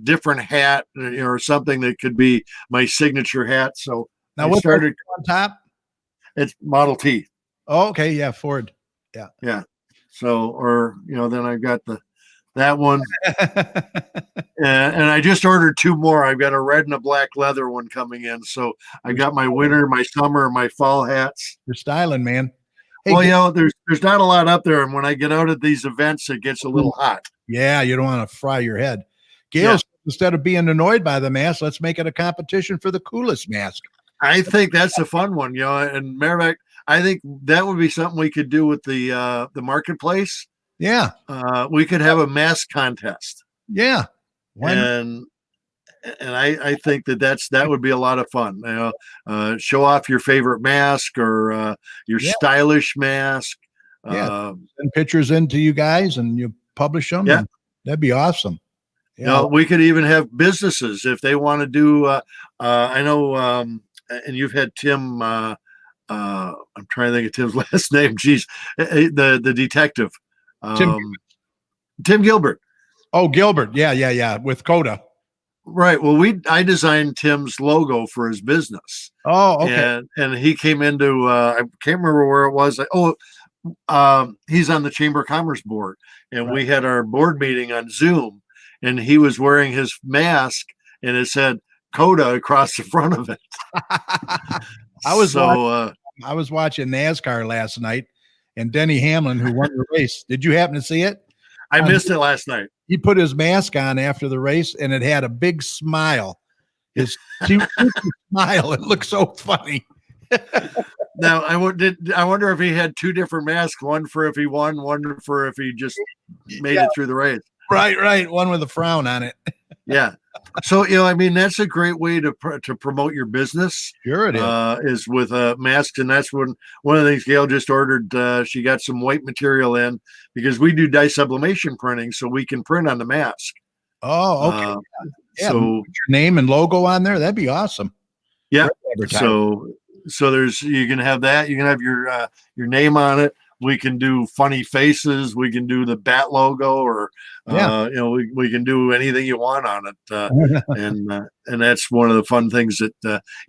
different hat or something that could be my signature hat. So now what's on top? It's Model T. Oh, okay. Yeah. Ford. Yeah. Yeah. So, then I've got that one. And I just ordered 2 more. I've got a red and a black leather one coming in. So I got my winter, my summer, my fall hats. You're styling, man. Hey, well, there's not a lot up there. And when I get out at these events, it gets a little hot. Yeah. You don't want to fry your head. Gail, instead of being annoyed by the mask, let's make it a competition for the coolest mask. I think that's a fun one, and Merrimack, I think that would be something we could do with the marketplace. Yeah. We could have a mask contest. Yeah. And I think that would be a lot of fun. Show off your favorite mask or your stylish mask. Send pictures in to you guys and you publish them. Yeah. That'd be awesome. Yeah. We could even have businesses if they want to do, I know, and you've had Tim I'm trying to think of Tim's last name. Geez, the detective, Tim. Tim Gilbert. Oh, Gilbert. Yeah. With Coda. Right. Well, I designed Tim's logo for his business. Oh, okay. And he came into I can't remember where it was. He's on the Chamber of Commerce board, and Right. we had our board meeting on Zoom, and he was wearing his mask, and it said Coda across the front of it. I was watching NASCAR last night, and Denny Hamlin, who won the race. Did you happen to see it? I missed it last night. He put his mask on after the race, and it had a big smile. His smile. It looked so funny. Now, I wonder if he had two different masks, one for if he won, one for if he just made it through the race. Right. One with a frown on it. Yeah. So, I mean, that's a great way to promote your business. Sure it is with masks. And that's one of the things Gail just ordered. She got some white material in because we do dye sublimation printing, so we can print on the mask. Oh, okay. So put your name and logo on there. That'd be awesome. Yeah. So you can have that. You can have your name on it. We can do funny faces. We can do the bat logo, or we can do anything you want on it. And that's one of the fun things that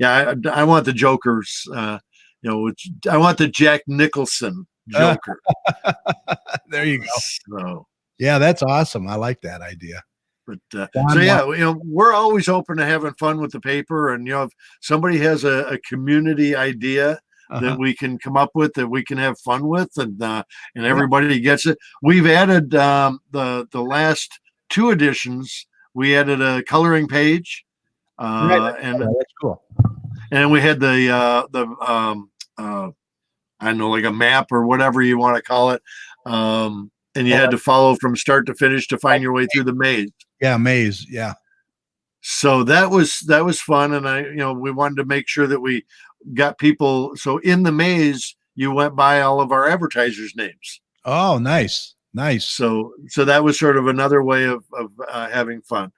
I want the Jokers. I want the Jack Nicholson Joker. There you go. So yeah, that's awesome. I like that idea. But we're always open to having fun with the paper, and if somebody has a community idea that we can come up with, that we can have fun with, and everybody gets it. We've added the last two editions. We added a coloring page, and that's cool. And we had the I don't know, like a map or whatever you want to call it. And you had to follow from start to finish to find your way through the maze. Yeah, maze. Yeah. So that was fun, and we wanted to make sure that we got people. So in the maze, you went by all of our advertisers' names. Oh, nice. So that was sort of another way of having fun.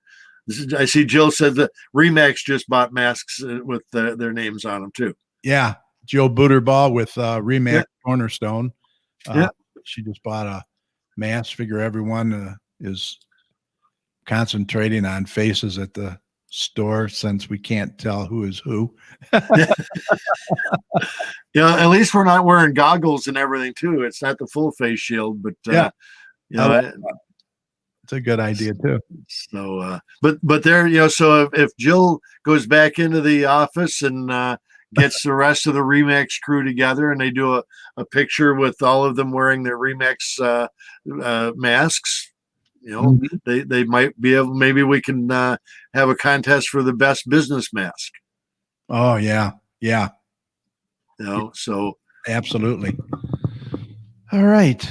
I see Jill said that Remax just bought masks with their names on them too. Yeah, Jill Booterball with Remax Cornerstone. She just bought a mask. Figure everyone is concentrating on faces at the store since we can't tell who is who. At least we're not wearing goggles and everything too. It's not the full face shield, but it's a good idea too. So, but there, so if Jill goes back into the office and gets the rest of the Remax crew together, and they do a picture with all of them wearing their Remax masks, they might be able. Maybe we can have a contest for the best business mask. Oh yeah. So absolutely. All right.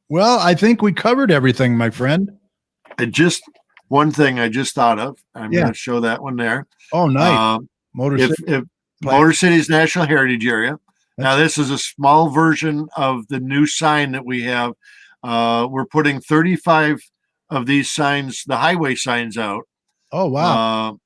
Well, I think we covered everything, my friend. One thing I just thought of. I'm going to show that one there. Oh, nice. Motor City's National Heritage Area. Now, this is a small version of the new sign that we have. We're putting 35 of these signs, the highway signs, out. Oh, wow.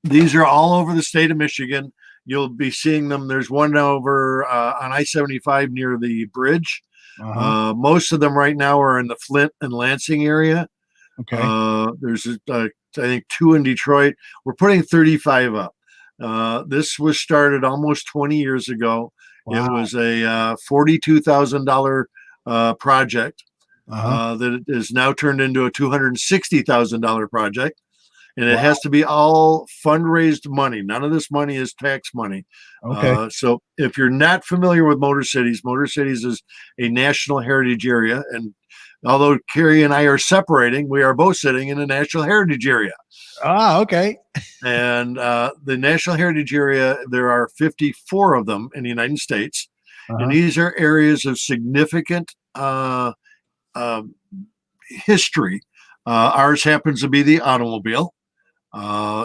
These are all over the state of Michigan. You'll be seeing them. There's one over on I-75 near the bridge. Most of them right now are in the Flint and Lansing area. Okay. There's I think 2 in Detroit. We're putting 35 up. This was started almost 20 years ago. Wow. It was a $42,000 project that is now turned into a $260,000 project. And it has to be all fundraised money. None of this money is tax money. Okay. So if you're not familiar with Motor Cities is a national heritage area. And although Carrie and I are separating, we are both sitting in a national heritage area. Ah, okay. And the national heritage area, there are 54 of them in the United States. And these are areas of significant history. Ours happens to be the automobile.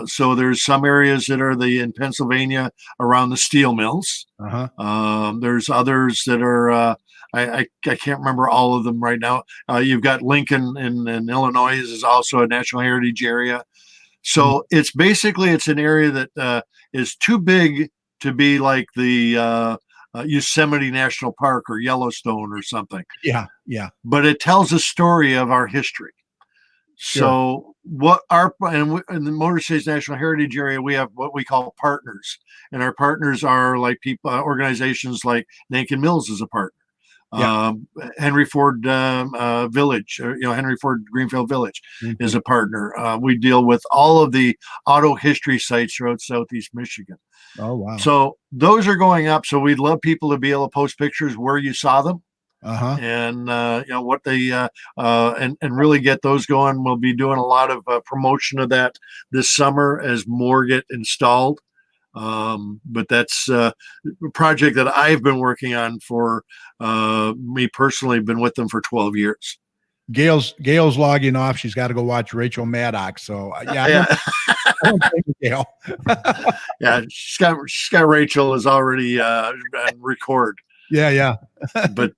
So there's some areas that are in Pennsylvania around the steel mills. There's others that are, I can't remember all of them right now. You've got Lincoln in Illinois is also a national heritage area. So it's an area that is too big to be like the Yosemite National Park or Yellowstone or something. Yeah. Yeah. But it tells a story of our history. Sure. So what our in the Motor Cities National Heritage Area, we have what we call partners, and our partners are like people, organizations like Nankin Mills is a partner. Yeah. Henry Ford Village, Henry Ford Greenfield Village is a partner. We deal with all of the auto history sites throughout Southeast Michigan. Oh, wow. So those are going up. So we'd love people to be able to post pictures where you saw them. Uh-huh. And what they and really get those going. We'll be doing a lot of promotion of that this summer as more get installed. But that's a project that I've been working on for me personally. Been with them for 12 years. Gail's logging off. She's got to go watch Rachel Maddox. So yeah, I don't blame you, Gail. Yeah, she's got Rachel is already record. Yeah, yeah. But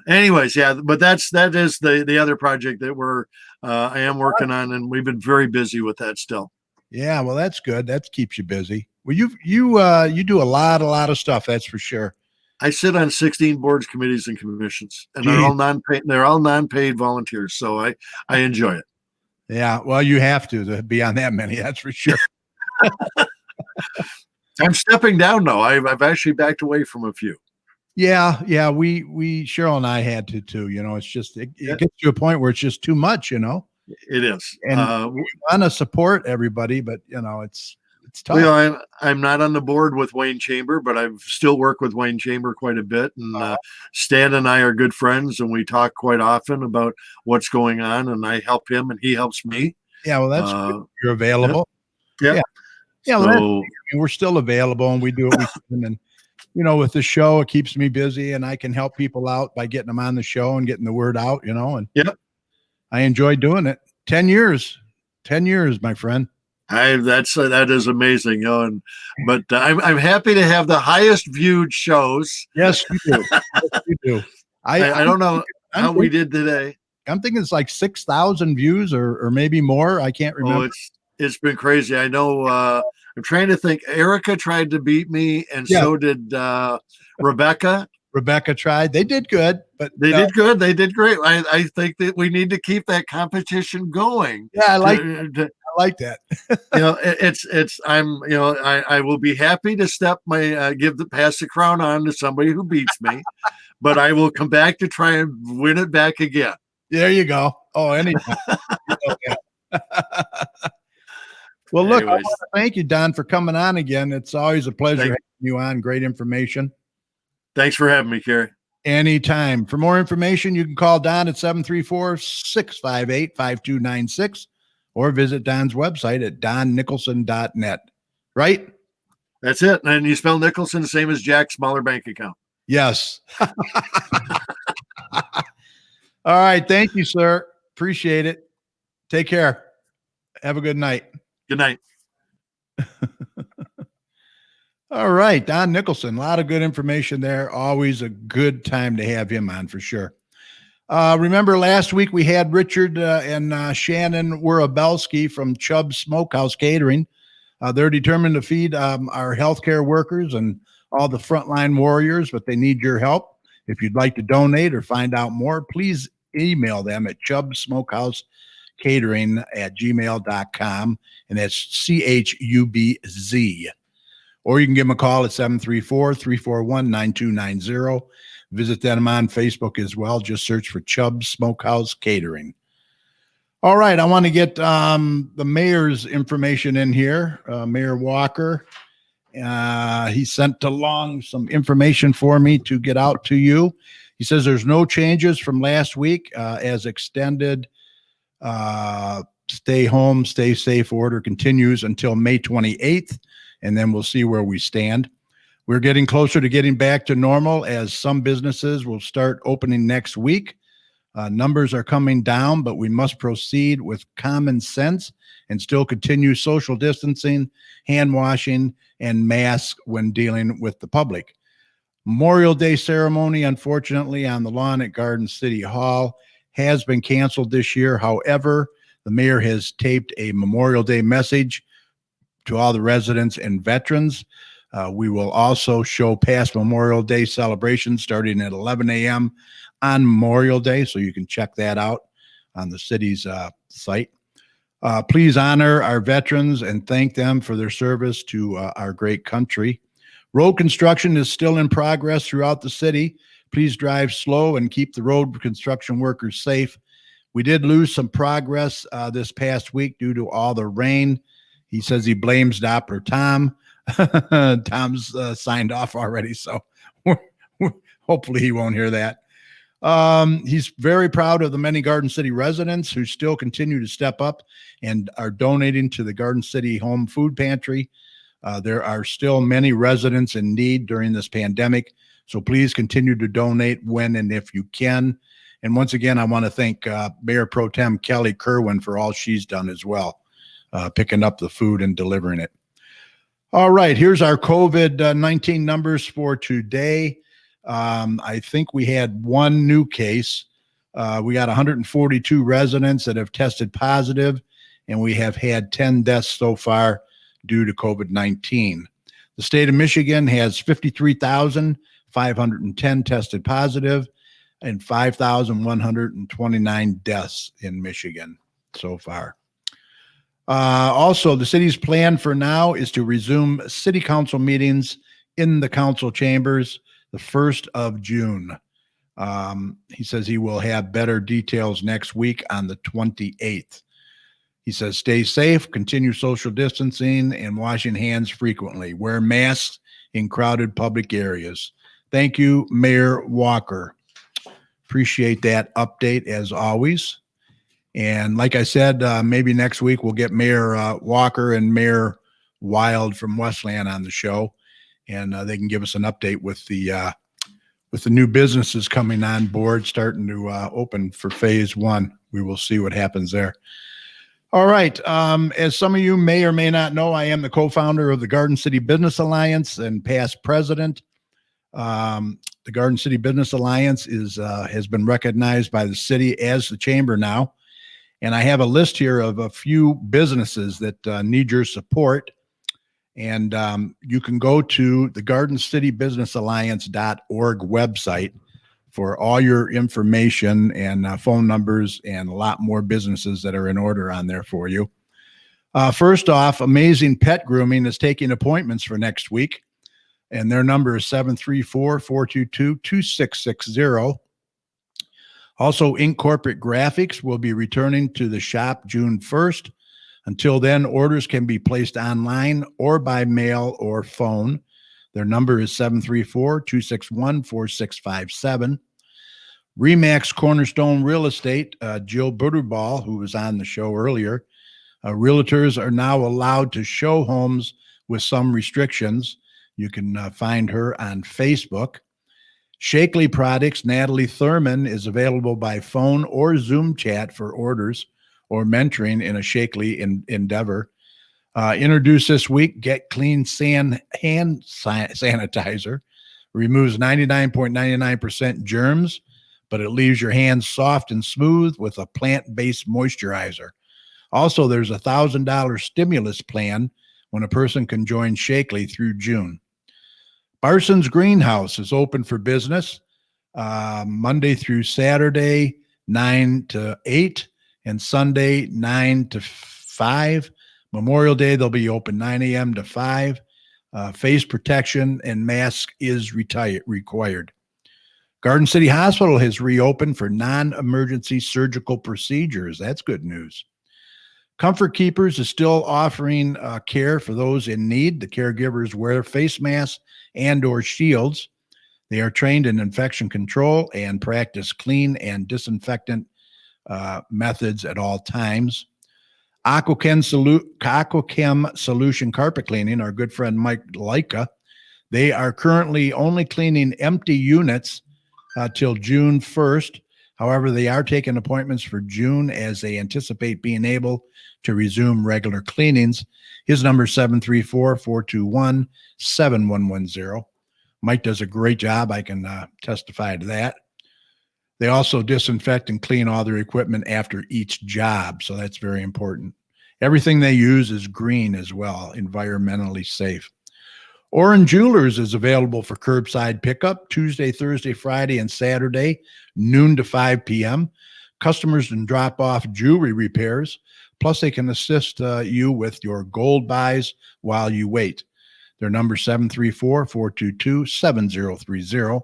anyways, yeah, but that is the other project that I am working on, and we've been very busy with that still. Yeah, well, that's good. That keeps you busy. Well, you do a lot of stuff. That's for sure. I sit on 16 boards, committees, and commissions, and they're all non-paid. They're all non-paid volunteers, so I enjoy it. Yeah, well, you have to be on that many. That's for sure. I'm stepping down now. I've actually backed away from a few. Yeah. We Cheryl and I had to too. It's just it gets to a point where it's just too much. It is. And we want to support everybody, but it's tough. I'm not on the board with Wayne Chamber, but I've still worked with Wayne Chamber quite a bit. And Stan and I are good friends, and we talk quite often about what's going on. And I help him, and he helps me. Yeah, well, that's good. You're available. Yeah. Yeah. Well, we're still available, and we do what we can. And with the show, it keeps me busy, and I can help people out by getting them on the show and getting the word out. And I enjoy doing it. 10 years, my friend. That is amazing, but I'm happy to have the highest viewed shows. Yes, you do. Yes, you do. I don't know how we did today. I'm thinking it's like 6,000 views or maybe more. I can't remember. Oh, it's been crazy. I know. I'm trying to think. Erica tried to beat me, and so did Rebecca. Rebecca tried. They did good, but they did good. They did great. I think that we need to keep that competition going. Yeah, I like that. I will be happy to pass the crown on to somebody who beats me, but I will come back to try and win it back again. There you go. Oh, anytime. Well, look, I want to thank you, Don, for coming on again. It's always a pleasure having you on. Great information. Thanks for having me, Kerry. Anytime. For more information, you can call Don at 734-658-5296 or visit Don's website at donnicholson.net. Right? That's it. And you spell Nicholson the same as Jack's smaller bank account. Yes. All right. Thank you, sir. Appreciate it. Take care. Have a good night. Good night. All right. Don Nicholson. A lot of good information there. Always a good time to have him on for sure. Remember last week we had Richard and Shannon Worobelski from Chubb's Smokehouse Catering. They're determined to feed our healthcare workers and all the frontline warriors, but they need your help. If you'd like to donate or find out more, please email them at chubbsmokehousekatering@gmail.com, and that's CHUBZ. Or you can give them a call at 734-341-9290. Visit them on Facebook as well. Just search for Chubb's Smokehouse Catering. All right, I want to get the mayor's information in here. Mayor Walker, he sent along some information for me to get out to you. He says there's no changes from last week as extended stay home, stay safe order continues until May 28th, and then we'll see where we stand. We're getting closer to getting back to normal as some businesses will start opening next week. Numbers are coming down, but we must proceed with common sense and still continue social distancing, hand washing, and masks when dealing with the public. Memorial Day ceremony, unfortunately, on the lawn at Garden City Hall has been canceled this year. However, the mayor has taped a Memorial Day message to all the residents and veterans. We will also show past Memorial Day celebrations starting at 11 a.m. on Memorial Day, so you can check that out on the city's site. Please honor our veterans and thank them for their service to our great country. Road construction is still in progress throughout the city. Please drive slow and keep the road construction workers safe. We did lose some progress this past week due to all the rain. He says he blames Doppler Tom. Tom's signed off already, so hopefully he won't hear that. He's very proud of the many Garden City residents who still continue to step up and are donating to the Garden City Home Food Pantry. There are still many residents in need during this pandemic, so please continue to donate when and if you can. And once again, I want to thank Mayor Pro Tem Kelly Kerwin for all she's done as well, picking up the food and delivering it. All right, here's our COVID-19 numbers for today. I think we had one new case. We got 142 residents that have tested positive, and we have had 10 deaths so far due to COVID-19. The state of Michigan has 53,510 tested positive and 5,129 deaths in Michigan so far. Also, the city's plan for now is to resume city council meetings in the council chambers the 1st of June. He says he will have better details next week on the 28th. He says, stay safe, continue social distancing, and washing hands frequently. Wear masks in crowded public areas. Thank you, Mayor Walker. Appreciate that update as always. And like I said, maybe next week we'll get Mayor Walker and Mayor Wild from Westland on the show, and they can give us an update with the new businesses coming on board, starting to open for phase 1. We will see what happens there. All right. As some of you may or may not know, I am the co-founder of the Garden City Business Alliance and past president. The Garden City Business Alliance has been recognized by the city as the chamber now. And I have a list here of a few businesses that need your support. And you can go to the GardenCityBusinessAlliance.org website for all your information and phone numbers and a lot more businesses that are in order on there for you. First off, Amazing Pet Grooming is taking appointments for next week. And their number is 734-422-2660. Also, Ink Corporate Graphics will be returning to the shop June 1st. Until then, orders can be placed online or by mail or phone. Their number is 734-261-4657. Remax Cornerstone Real Estate, Jill Butterball, who was on the show earlier. Realtors are now allowed to show homes with some restrictions. You can find her on Facebook. Shakely Products, Natalie Thurman is available by phone or Zoom chat for orders or mentoring in a Shakely endeavor. Introduced this week, Get Clean Hand Sanitizer. Removes 99.99% germs, but it leaves your hands soft and smooth with a plant-based moisturizer. Also, there's a $1,000 stimulus plan when a person can join Shakely through June. Barson's Greenhouse is open for business Monday through Saturday, 9 to 8, and Sunday, 9 to 5. Memorial Day, they'll be open 9 a.m. to 5. Face protection and mask is required. Garden City Hospital has reopened for non-emergency surgical procedures. That's good news. Comfort Keepers is still offering care for those in need. The caregivers wear face masks and or shields. They are trained in infection control and practice clean and disinfectant methods at all times. Aquachem Solution Carpet Cleaning, our good friend Mike Leica, they are currently only cleaning empty units till June 1st. However, they are taking appointments for June as they anticipate being able to resume regular cleanings. His number is 734-421-7110. Mike does a great job. I can testify to that. They also disinfect and clean all their equipment after each job, so that's very important. Everything they use is green as well, environmentally safe. Orange Jewelers is available for curbside pickup Tuesday, Thursday, Friday, and Saturday, noon to 5 p.m. Customers can drop off jewelry repairs. Plus, they can assist you with your gold buys while you wait. Their number 734-422-7030.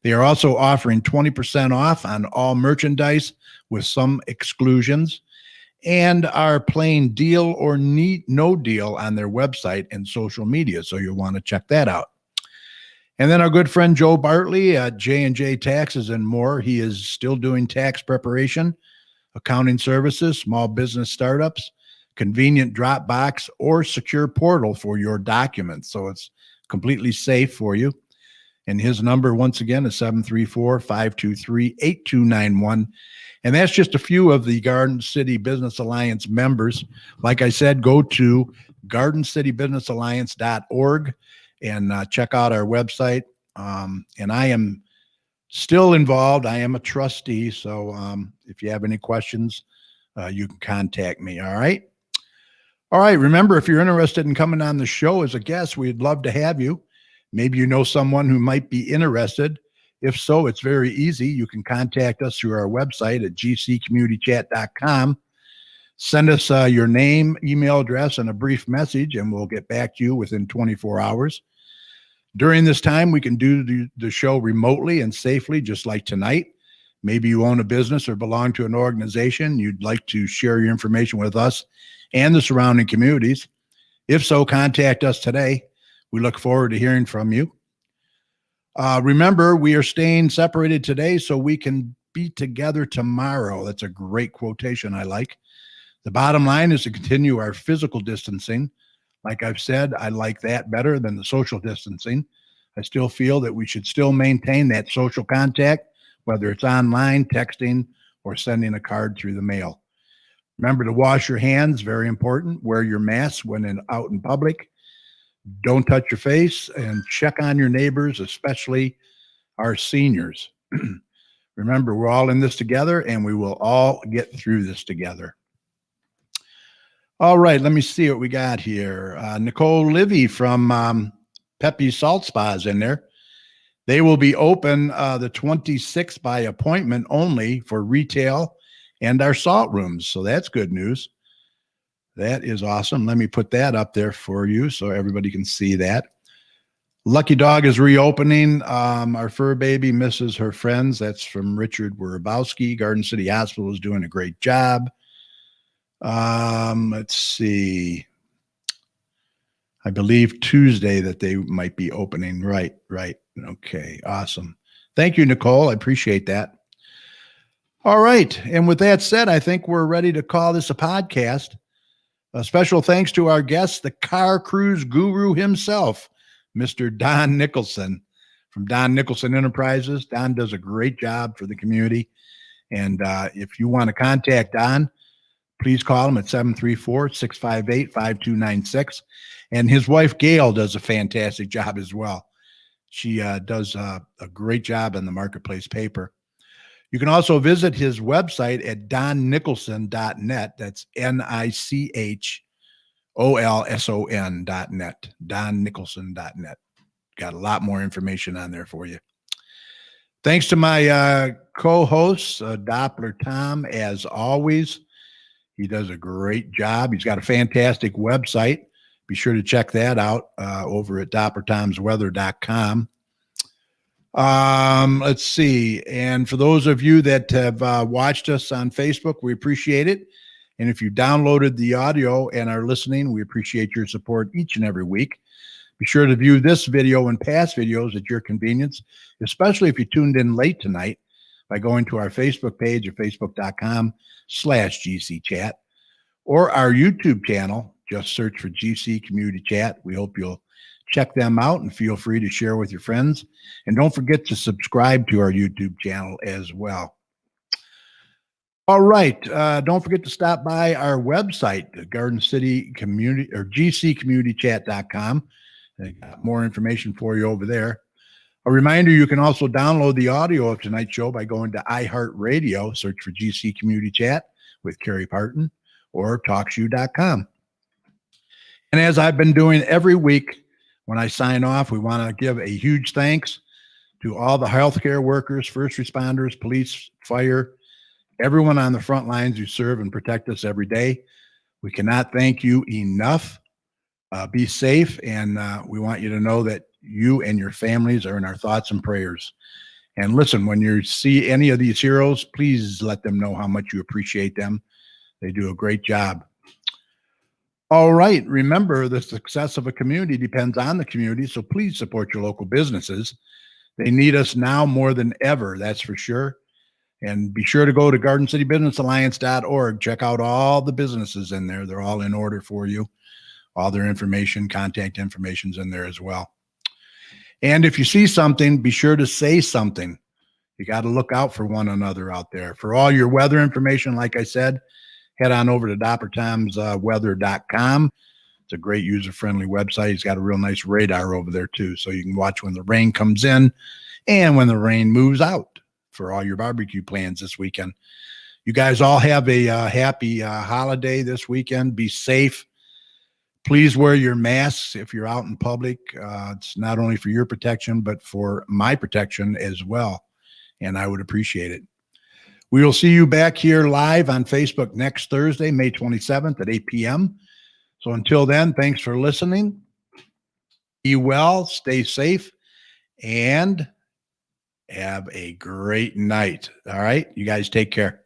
They are also offering 20% off on all merchandise with some exclusions, and are playing deal or no deal on their website and social media. So you'll want to check that out. And then our good friend Joe Bartley at J&J Taxes and More. He is still doing tax preparation, accounting services, small business startups, convenient drop box, or secure portal for your documents. So it's completely safe for you. And his number, once again, is 734-523-8291. And that's just a few of the Garden City Business Alliance members. Like I said, go to gardencitybusinessalliance.org and check out our website. And I am still involved. I am a trustee. So if you have any questions, you can contact me. All right. All right. Remember, if you're interested in coming on the show as a guest, we'd love to have you. Maybe you know someone who might be interested. If so, it's very easy. You can contact us through our website at gccommunitychat.com. Send us your name, email address, and a brief message, and we'll get back to you within 24 hours. During this time, we can do the show remotely and safely, just like tonight. Maybe you own a business or belong to an organization. You'd like to share your information with us and the surrounding communities. If so, contact us today. We look forward to hearing from you. Remember, we are staying separated today so we can be together tomorrow. That's a great quotation I like. The bottom line is to continue our physical distancing. Like I've said, I like that better than the social distancing. I still feel that we should still maintain that social contact, whether it's online, texting, or sending a card through the mail. Remember to wash your hands, very important. Wear your mask when out in public. Don't touch your face, and check on your neighbors, especially our seniors. Remember, we're all in this together, and we will all get through this together. All right, let me see what we got here. Nicole Livy from Pepe's Salt Spa is in there. They will be open the 26th by appointment only for retail and our salt rooms. So that's good news. That is awesome. Let me put that up there for you so everybody can see that. Lucky Dog is reopening. Our fur baby misses her friends. That's from Richard Werabowski. Garden City Hospital is doing a great job. Let's see. I believe Tuesday that they might be opening. Right. Okay, awesome. Thank you, Nicole. I appreciate that. All right. And with that said, I think we're ready to call this a podcast. A special thanks to our guest, the car cruise guru himself, Mr. Don Nicholson from Don Nicholson Enterprises. Don does a great job for the community. And if you want to contact Don, please call him at 734-658-5296. And his wife, Gail, does a fantastic job as well. She does a great job in the Marketplace paper. You can also visit his website at donnicholson.net. That's NICHOLSON.net, donnicholson.net. Got a lot more information on there for you. Thanks to my co-host, Doppler Tom, as always. He does a great job. He's got a fantastic website. Be sure to check that out over at DopplerTomsWeather.com. Let's see. And for those of you that have watched us on Facebook, we appreciate it. And if you downloaded the audio and are listening, we appreciate your support each and every week. Be sure to view this video and past videos at your convenience, especially if you tuned in late tonight, by going to our Facebook page at facebook.com/GCChat or our YouTube channel. Just search for GC Community Chat. We hope you'll check them out and feel free to share with your friends. And don't forget to subscribe to our YouTube channel as well. All right. Don't forget to stop by our website, the Garden City Community or gccommunitychat.com. They got more information for you over there. A reminder, you can also download the audio of tonight's show by going to iHeartRadio, search for GC Community Chat with Kerry Parton, or TalkShoe.com. And as I've been doing every week, When I sign off, we want to give a huge thanks to all the healthcare workers, first responders, police, fire, everyone on the front lines who serve and protect us every day. We cannot thank you enough. Be safe, and we want you to know that you and your families are in our thoughts and prayers. And listen, when you see any of these heroes, please let them know how much you appreciate them. They do a great job. All right. Remember, the success of a community depends on the community, so please support your local businesses. They need us now more than ever, that's for sure. And be sure to go to GardenCityBusinessAlliance.org. Check out all the businesses in there. They're all in order for you. All their information, contact information's in there as well. And if you see something, be sure to say something. You got to look out for one another out there. For all your weather information, like I said, head on over to doppertomsweather.com. It's a great user-friendly website. He's got a real nice radar over there too, so you can watch when the rain comes in and when the rain moves out for all your barbecue plans this weekend. You guys all have a happy holiday this weekend. Be safe. Please wear your masks if you're out in public. It's not only for your protection, but for my protection as well. And I would appreciate it. We will see you back here live on Facebook next Thursday, May 27th at 8 p.m. So until then, thanks for listening. Be well, stay safe, and have a great night. All right. You guys take care.